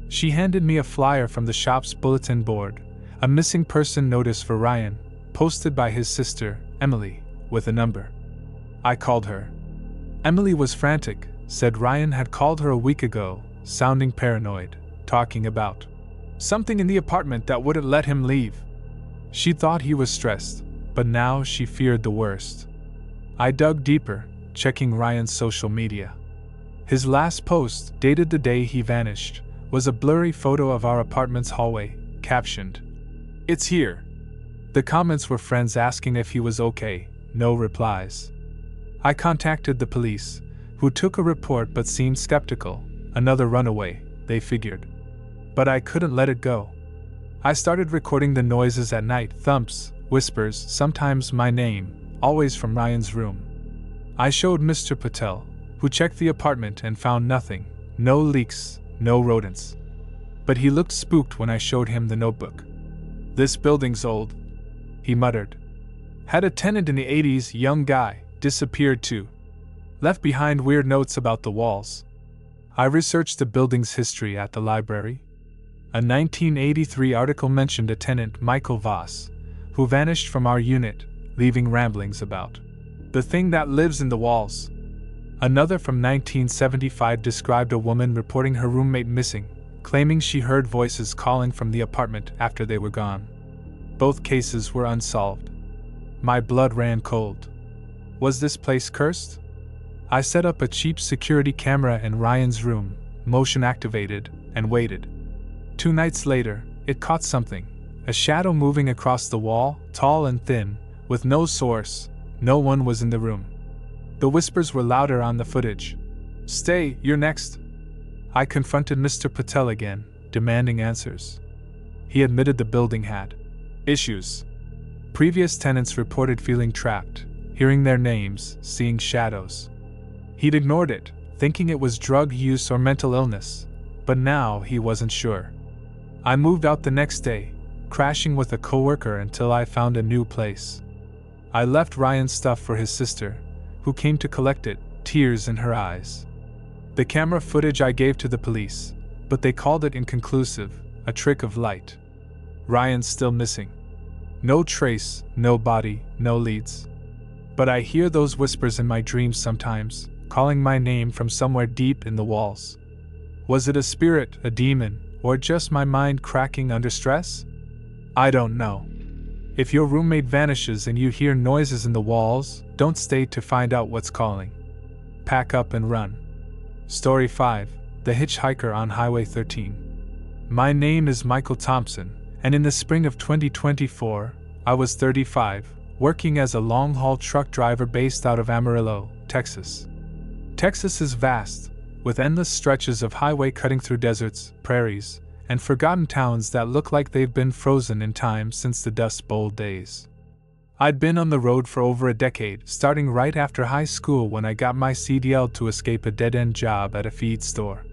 She handed me a flyer from the shop's bulletin board, a missing person notice for Ryan, posted by his sister, Emily, with a number. I called her. Emily was frantic, said Ryan had called her a week ago, sounding paranoid, talking about something in the apartment that wouldn't let him leave. She thought he was stressed, but now she feared the worst. I dug deeper, checking Ryan's social media. His last post, dated the day he vanished, was a blurry photo of our apartment's hallway, captioned, "It's here." The comments were friends asking if he was okay, no replies. I contacted the police, who took a report but seemed skeptical. Another runaway, they figured. But I couldn't let it go. I started recording the noises at night, thumps, whispers, sometimes my name, always from Ryan's room. I showed Mr. Patel, who checked the apartment and found nothing, no leaks, no rodents. But he looked spooked when I showed him the notebook. "This building's old," he muttered. "Had a tenant in the 80s, young guy, disappeared too. Left behind weird notes about the walls." I researched the building's history at the library. A 1983 article mentioned a tenant, Michael Voss, who vanished from our unit, leaving ramblings about the thing that lives in the walls. Another from 1975 described a woman reporting her roommate missing, claiming she heard voices calling from the apartment after they were gone. Both cases were unsolved. My blood ran cold. Was this place cursed? I set up a cheap security camera in Ryan's room, motion activated, and waited. 2 nights later, it caught something, a shadow moving across the wall, tall and thin, with no source. No one was in the room. The whispers were louder on the footage. "Stay, you're next." I confronted Mr. Patel again, demanding answers. He admitted the building had issues. Previous tenants reported feeling trapped, hearing their names, seeing shadows. He'd ignored it, thinking it was drug use or mental illness, but now he wasn't sure. I moved out the next day, crashing with a coworker until I found a new place. I left Ryan's stuff for his sister, who came to collect it, tears in her eyes. The camera footage I gave to the police, but they called it inconclusive, a trick of light. Ryan's still missing. No trace, no body, no leads. But I hear those whispers in my dreams sometimes, calling my name from somewhere deep in the walls. Was it a spirit, a demon, or just my mind cracking under stress? I don't know. If your roommate vanishes and you hear noises in the walls, don't stay to find out what's calling. Pack up and run. Story 5. The Hitchhiker on Highway 13. My name is Michael Thompson, and in the spring of 2024, I was 35, working as a long-haul truck driver based out of Amarillo, Texas. Texas is vast, with endless stretches of highway cutting through deserts, prairies, and forgotten towns that look like they've been frozen in time since the Dust Bowl days. I'd been on the road for over a decade, starting right after high school when I got my CDL to escape a dead-end job at a feed store.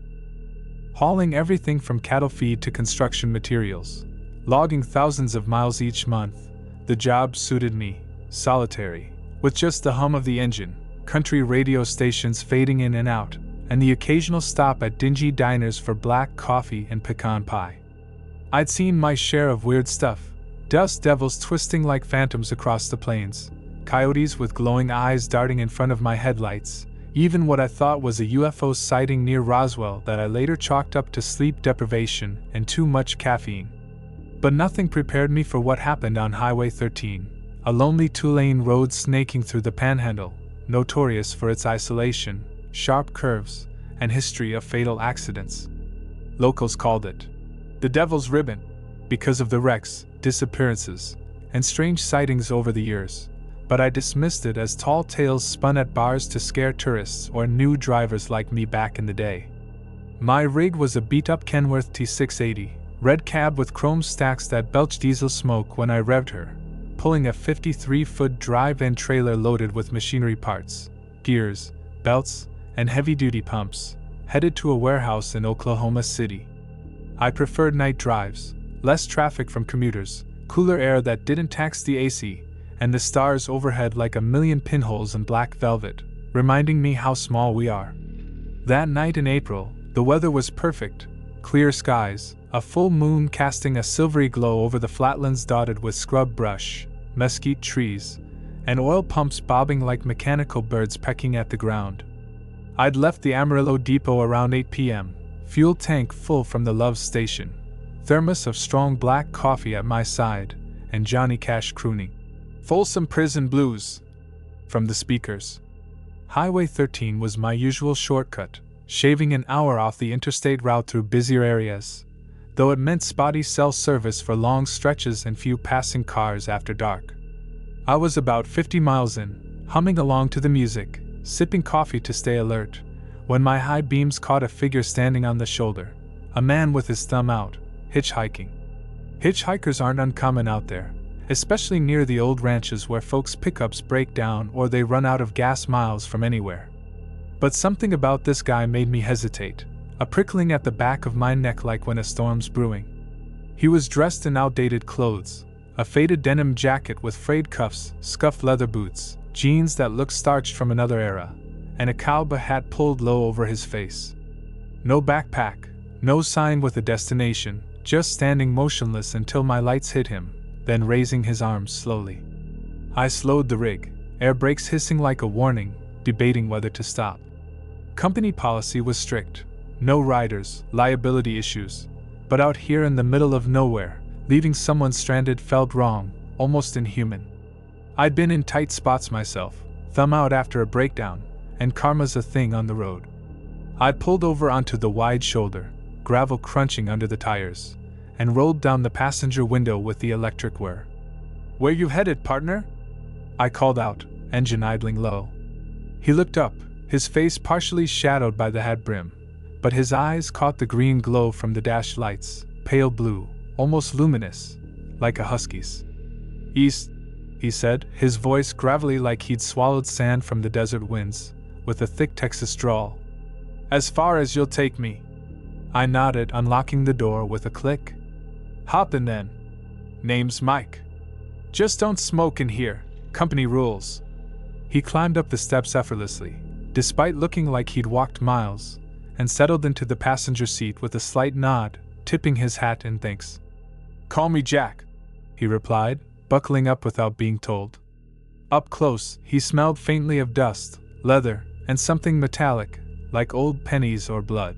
Hauling everything from cattle feed to construction materials, logging thousands of miles each month, the job suited me, solitary, with just the hum of the engine, country radio stations fading in and out, and the occasional stop at dingy diners for black coffee and pecan pie. I'd seen my share of weird stuff, dust devils twisting like phantoms across the plains, coyotes with glowing eyes darting in front of my headlights, even what I thought was a UFO sighting near Roswell that I later chalked up to sleep deprivation and too much caffeine. But nothing prepared me for what happened on Highway 13, a lonely two-lane road snaking through the Panhandle, notorious for its isolation, sharp curves, and history of fatal accidents. Locals called it the Devil's Ribbon because of the wrecks, disappearances, and strange sightings over the years, but I dismissed it as tall tales spun at bars to scare tourists or new drivers like me back in the day. My rig was a beat-up Kenworth T680, red cab with chrome stacks that belched diesel smoke when I revved her, pulling a 53-foot drive-in trailer loaded with machinery parts, gears, belts, and heavy-duty pumps, headed to a warehouse in Oklahoma City. I preferred night drives, less traffic from commuters, cooler air that didn't tax the AC, and the stars overhead like a million pinholes in black velvet, reminding me how small we are. That night in April, the weather was perfect, clear skies, a full moon casting a silvery glow over the flatlands dotted with scrub brush, mesquite trees, and oil pumps bobbing like mechanical birds pecking at the ground. I'd left the Amarillo depot around 8 p.m., fuel tank full from the Love station, thermos of strong black coffee at my side, and Johnny Cash crooning Folsom Prison Blues from the speakers. Highway 13 was my usual shortcut, shaving an hour off the interstate route through busier areas, though it meant spotty cell service for long stretches and few passing cars after dark. I was about 50 miles in, humming along to the music, sipping coffee to stay alert, when my high beams caught a figure standing on the shoulder, a man with his thumb out, hitchhiking. Hitchhikers aren't uncommon out there, especially near the old ranches where folks' pickups break down or they run out of gas miles from anywhere. But something about this guy made me hesitate, a prickling at the back of my neck like when a storm's brewing. He was dressed in outdated clothes, a faded denim jacket with frayed cuffs, scuffed leather boots, jeans that looked starched from another era, and a cowboy hat pulled low over his face. No backpack, no sign with a destination, just standing motionless until my lights hit him, then raising his arms slowly. I slowed the rig, air brakes hissing like a warning, debating whether to stop. Company policy was strict, no riders, liability issues, but out here in the middle of nowhere, leaving someone stranded felt wrong, almost inhuman. I'd been in tight spots myself, thumb out after a breakdown, and karma's a thing on the road. I pulled over onto the wide shoulder, gravel crunching under the tires, and rolled down the passenger window with the electric whir. "Where you headed, partner?" I called out, engine idling low. He looked up, his face partially shadowed by the hat brim, but his eyes caught the green glow from the dash lights, pale blue, almost luminous, like a husky's. "East," he said, his voice gravelly like he'd swallowed sand from the desert winds, with a thick Texas drawl. "As far as you'll take me." I nodded, unlocking the door with a click. "Hop in then. Name's Mike. Just don't smoke in here, Company rules. He climbed up the steps effortlessly, despite looking like he'd walked miles, and settled into the passenger seat with a slight nod, tipping his hat in thanks. "Call me Jack," he replied, buckling up without being told. Up close, he smelled faintly of dust, leather, and something metallic, like old pennies or blood.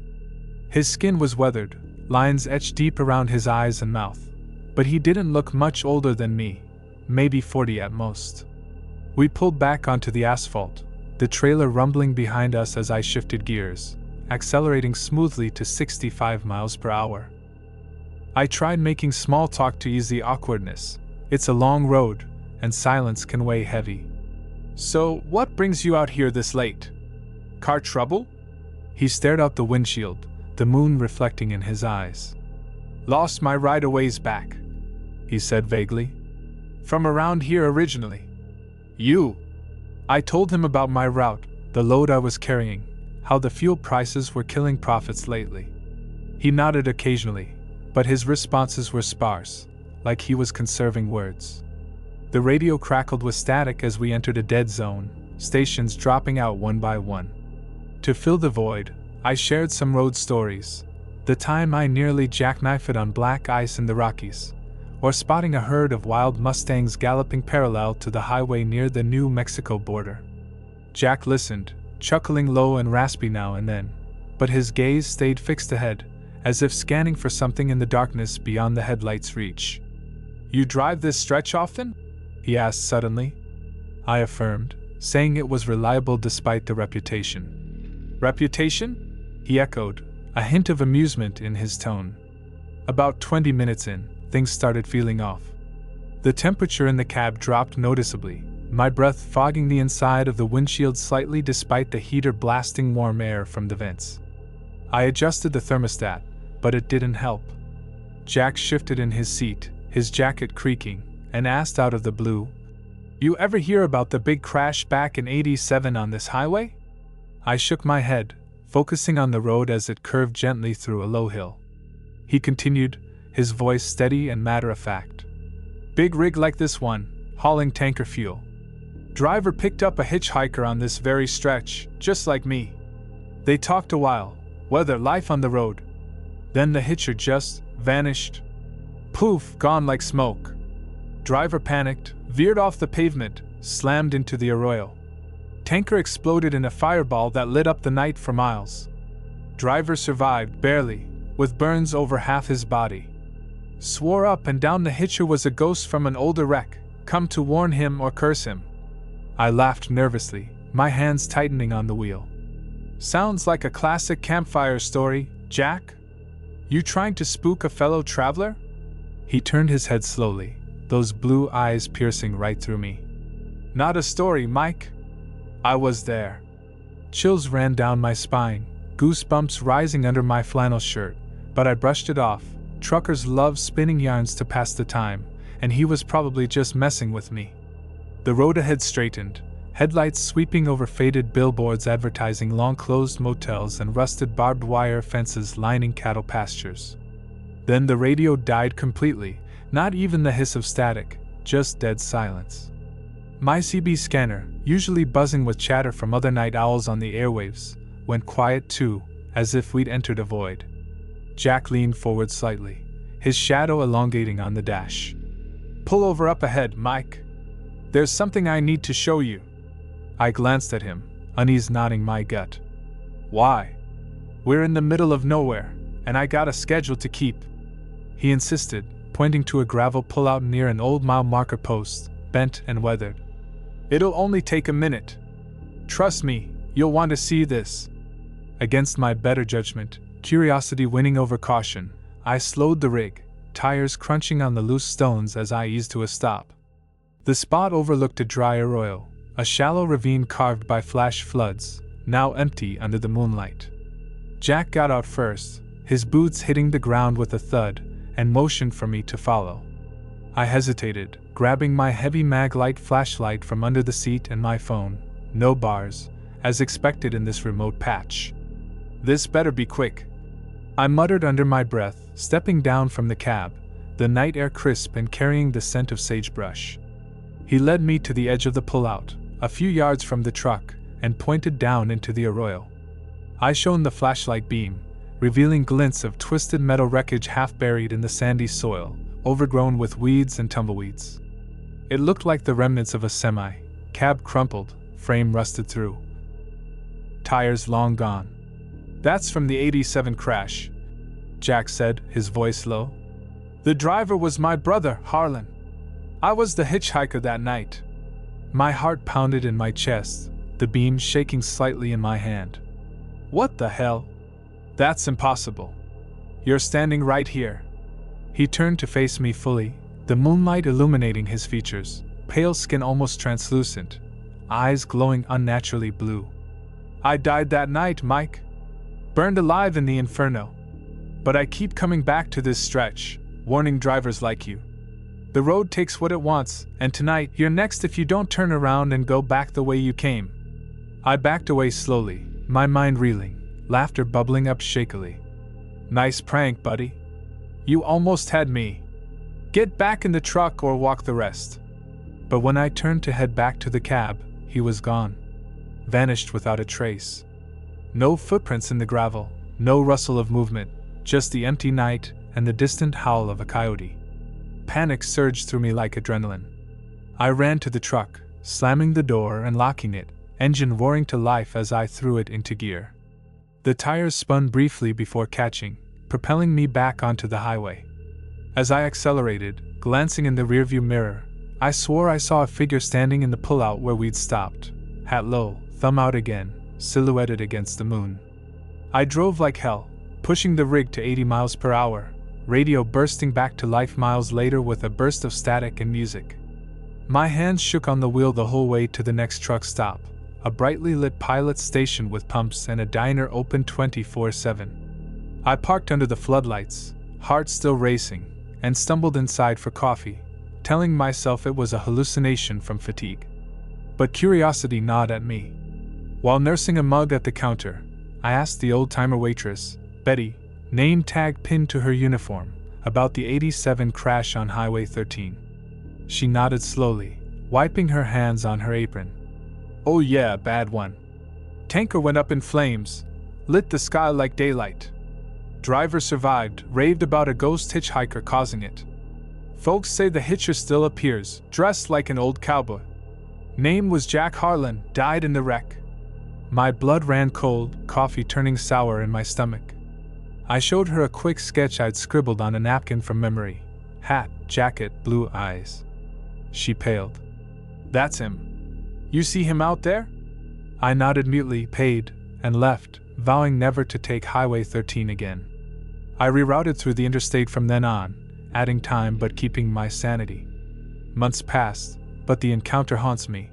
His skin was weathered, lines etched deep around his eyes and mouth, but he didn't look much older than me, maybe 40 at most. We pulled back onto the asphalt, the trailer rumbling behind us as I shifted gears, accelerating smoothly to 65 miles per hour. I tried making small talk to ease the awkwardness. It's a long road, and silence can weigh heavy. "So, what brings you out here this late? Car trouble?" He stared out the windshield, the moon reflecting in his eyes. "Lost my ride a ways back," he said vaguely. "From around here originally." "You?" I told him about my route, the load I was carrying, how the fuel prices were killing profits lately. He nodded occasionally, but his responses were sparse, like he was conserving words. The radio crackled with static as we entered a dead zone, stations dropping out one by one. To fill the void, I shared some road stories. The time I nearly jackknifed on black ice in the Rockies, or spotting a herd of wild Mustangs galloping parallel to the highway near the New Mexico border. Jack listened, chuckling low and raspy now and then, but his gaze stayed fixed ahead, as if scanning for something in the darkness beyond the headlights' reach. "You drive this stretch often?" he asked suddenly. I affirmed, saying it was reliable despite the reputation. "Reputation?" he echoed, a hint of amusement in his tone. About 20 minutes in, things started feeling off. The temperature in the cab dropped noticeably, my breath fogging the inside of the windshield slightly despite the heater blasting warm air from the vents. I adjusted the thermostat, but it didn't help. Jack shifted in his seat, his jacket creaking, and asked out of the blue, "You ever hear about the big crash back in '87 on this highway?" I shook my head, focusing on the road as it curved gently through a low hill. He continued, his voice steady and matter-of-fact. "Big rig like this one, hauling tanker fuel. Driver picked up a hitchhiker on this very stretch, just like me. They talked a while, weather, life on the road. Then the hitcher just vanished. Poof, gone like smoke. Driver panicked, veered off the pavement, slammed into the arroyo. Tanker exploded in a fireball that lit up the night for miles. Driver survived, barely, with burns over half his body. Swore up and down the hitcher was a ghost from an older wreck, come to warn him or curse him." I laughed nervously, my hands tightening on the wheel. "Sounds like a classic campfire story, Jack. You trying to spook a fellow traveler?" He turned his head slowly, those blue eyes piercing right through me. "Not a story, Mike. I was there." Chills ran down my spine, goosebumps rising under my flannel shirt, but I brushed it off. Truckers love spinning yarns to pass the time, and he was probably just messing with me. The road ahead straightened, headlights sweeping over faded billboards advertising long-closed motels and rusted barbed wire fences lining cattle pastures. Then the radio died completely, not even the hiss of static, just dead silence. My CB scanner, usually buzzing with chatter from other night owls on the airwaves, went quiet too, as if we'd entered a void. Jack leaned forward slightly, his shadow elongating on the dash. "Pull over up ahead, Mike. There's something I need to show you." I glanced at him, unease knotting my gut. "Why?" "We're in the middle of nowhere, and I got a schedule to keep," he insisted, pointing to a gravel pullout near an old mile marker post, bent and weathered. "It'll only take a minute. Trust me, you'll want to see this." Against my better judgment, curiosity winning over caution, I slowed the rig, tires crunching on the loose stones as I eased to a stop. The spot overlooked a dry arroyo, a shallow ravine carved by flash floods, now empty under the moonlight. Jack got out first, his boots hitting the ground with a thud, and motioned for me to follow. I hesitated, grabbing my heavy mag-light flashlight from under the seat and my phone. No bars, as expected in this remote patch. "This better be quick," I muttered under my breath, stepping down from the cab, the night air crisp and carrying the scent of sagebrush. He led me to the edge of the pullout, a few yards from the truck, and pointed down into the arroyo. I shone the flashlight beam, revealing glints of twisted metal wreckage half buried in the sandy soil, overgrown with weeds and tumbleweeds. It looked like the remnants of a semi, cab crumpled, frame rusted through. Tires long gone. "That's from the '87 crash," Jack said, his voice low. "The driver was my brother, Harlan. I was the hitchhiker that night." My heart pounded in my chest, the beam shaking slightly in my hand. "What the hell? That's impossible. You're standing right here." He turned to face me fully, the moonlight illuminating his features, pale skin almost translucent, eyes glowing unnaturally blue. "I died that night, Mike. Burned alive in the inferno. But I keep coming back to this stretch, warning drivers like you. The road takes what it wants, and tonight you're next if you don't turn around and go back the way you came." I backed away slowly, my mind reeling, laughter bubbling up shakily. "Nice prank, buddy. You almost had me. Get back in the truck or walk the rest." But when I turned to head back to the cab, he was gone. Vanished without a trace. No footprints in the gravel, no rustle of movement, just the empty night and the distant howl of a coyote. Panic surged through me like adrenaline. I ran to the truck, slamming the door and locking it, engine roaring to life as I threw it into gear. The tires spun briefly before catching, propelling me back onto the highway. As I accelerated, glancing in the rearview mirror, I swore I saw a figure standing in the pullout where we'd stopped, hat low, thumb out again, silhouetted against the moon. I drove like hell, pushing the rig to 80 miles per hour, radio bursting back to life miles later with a burst of static and music. My hands shook on the wheel the whole way to the next truck stop, a brightly lit pilot station with pumps and a diner open 24/7. I parked under the floodlights, heart still racing, and stumbled inside for coffee, telling myself it was a hallucination from fatigue. But curiosity gnawed at me. While nursing a mug at the counter, I asked the old-timer waitress, Betty, name tag pinned to her uniform, about the '87 crash on Highway 13. She nodded slowly, wiping her hands on her apron. "Oh yeah, bad one. Tanker went up in flames, lit the sky like daylight. Driver survived, raved about a ghost hitchhiker causing it. Folks say the hitcher still appears, dressed like an old cowboy. Name was Jack Harlan, died in the wreck." My blood ran cold, coffee turning sour in my stomach. I showed her a quick sketch I'd scribbled on a napkin from memory. Hat, jacket, blue eyes. She paled. "That's him. You see him out there?" I nodded mutely, paid, and left, vowing never to take Highway 13 again. I rerouted through the interstate from then on, adding time but keeping my sanity. Months passed, but the encounter haunts me.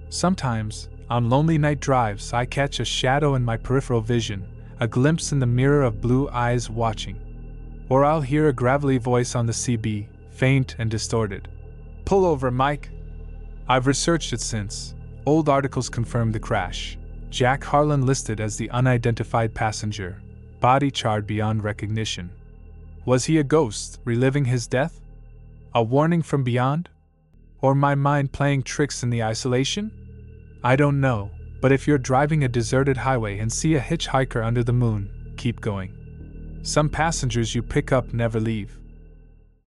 Sometimes, on lonely night drives, I catch a shadow in my peripheral vision, a glimpse in the mirror of blue eyes watching. Or I'll hear a gravelly voice on the CB, faint and distorted. "Pull over, Mike." I've researched it since. Old articles confirm the crash. Jack Harlan listed as the unidentified passenger, body charred beyond recognition. Was he a ghost, reliving his death? A warning from beyond? Or my mind playing tricks in the isolation? I don't know, but if you're driving a deserted highway and see a hitchhiker under the moon, keep going. Some passengers you pick up never leave.